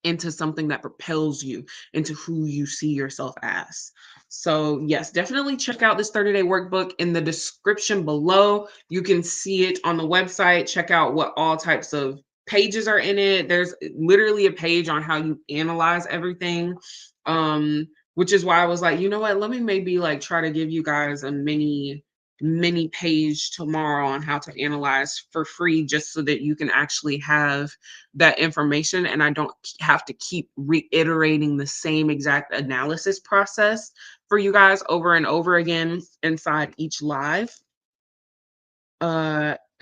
into something that propels you into who you see yourself as. So, yes, definitely check out this 30-day workbook in the description below. You can see it on the website. Check out what all types of pages are in it. There's literally a page on how you analyze everything. Which is why I was like, you know what, let me maybe like try to give you guys a mini mini page tomorrow on how to analyze for free just so that you can actually have that information and I don't have to keep reiterating the same exact analysis process for you guys over and over again inside each live.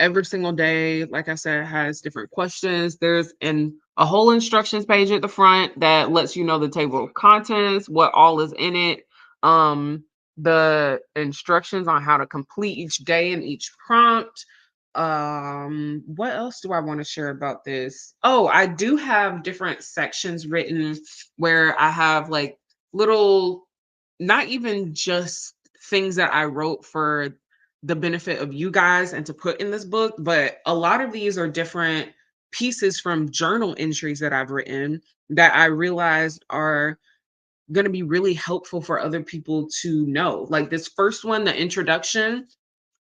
Every single day, like I said, has different questions. There's a whole instructions page at the front that lets you know the table of contents, what all is in it, the instructions on how to complete each day and each prompt. What else do I want to share about this? Oh, I do have different sections written where I have like little, not even just things that I wrote for the benefit of you guys and to put in this book, but a lot of these are different pieces from journal entries that I've written that I realized are going to be really helpful for other people to know. Like this first one, the introduction,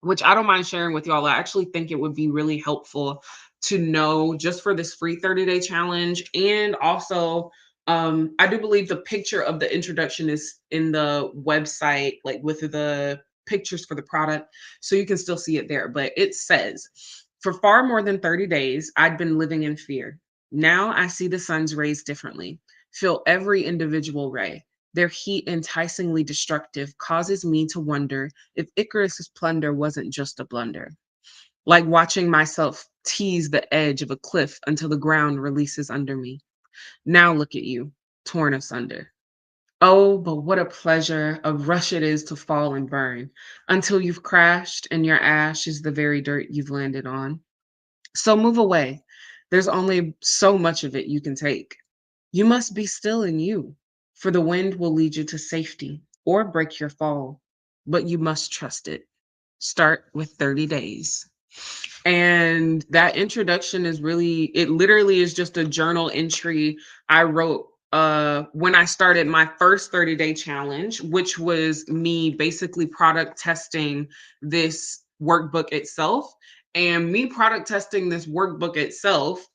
which I don't mind sharing with y'all. I actually think it would be really helpful to know just for this free 30-day challenge. And also, I do believe the picture of the introduction is in the website, like with the pictures for the product. So you can still see it there. But it says, for far more than 30 days, I'd been living in fear. Now I see the sun's rays differently, feel every individual ray. Their heat enticingly destructive causes me to wonder if Icarus's plunder wasn't just a blunder, like watching myself tease the edge of a cliff until the ground releases under me. Now look at you, torn asunder. Oh, but what a pleasure, a rush it is to fall and burn until you've crashed and your ash is the very dirt you've landed on. So move away. There's only so much of it you can take. You must be still in you, for the wind will lead you to safety or break your fall, but you must trust it. Start with 30 days. And that introduction is really, it literally is just a journal entry I wrote when I started my first 30-day challenge, which was me basically product testing this workbook itself. And me product testing this workbook itself,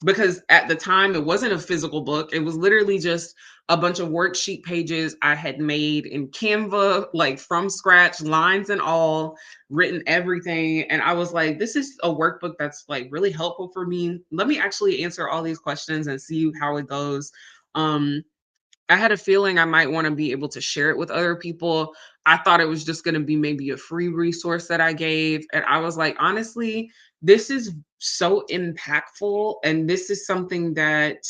because at the time it wasn't a physical book, it was literally just a bunch of worksheet pages I had made in Canva, like from scratch, lines and all, written everything. And I was like, this is a workbook that's like really helpful for me. Let me actually answer all these questions and see how it goes. Um, I had a feeling I might want to be able to share it with other people. I thought it was just going to be maybe a free resource that I gave. And I was like, honestly, this is so impactful. And this is something that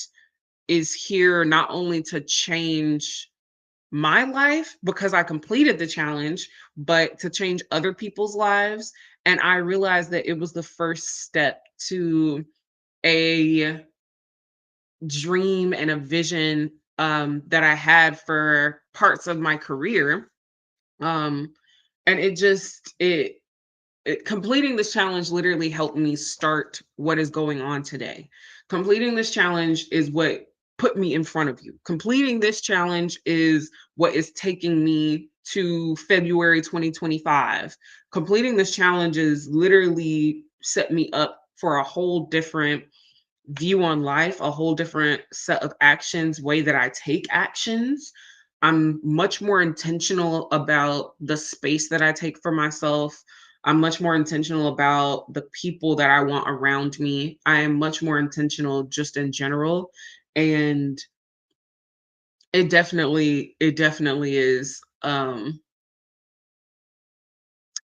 is here not only to change my life because I completed the challenge, but to change other people's lives. And I realized that it was the first step to a dream and a vision that I had for parts of my career. Um, and completing this challenge literally helped me start what is going on today. Completing this challenge is what put me in front of you. Completing this challenge is what is taking me to February 2025. Completing this challenge is literally set me up for a whole different view on life, a whole different set of actions, way that I take actions. I'm much more intentional about the space that I take for myself. I'm much more intentional about the people that I want around me. I am much more intentional just in general. And it definitely is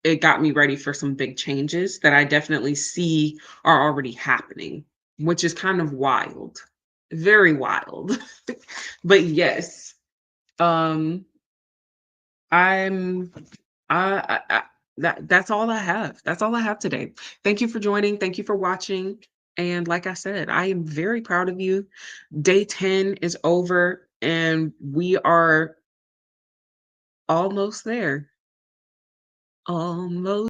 it got me ready for some big changes that I definitely see are already happening, which is kind of wild. Very wild. But yes, um, I'm I that's all I have. That's all I have today. Thank you for joining. Thank you for watching. And like I said, I am very proud of you. Day 10 is over and we are almost there. Almost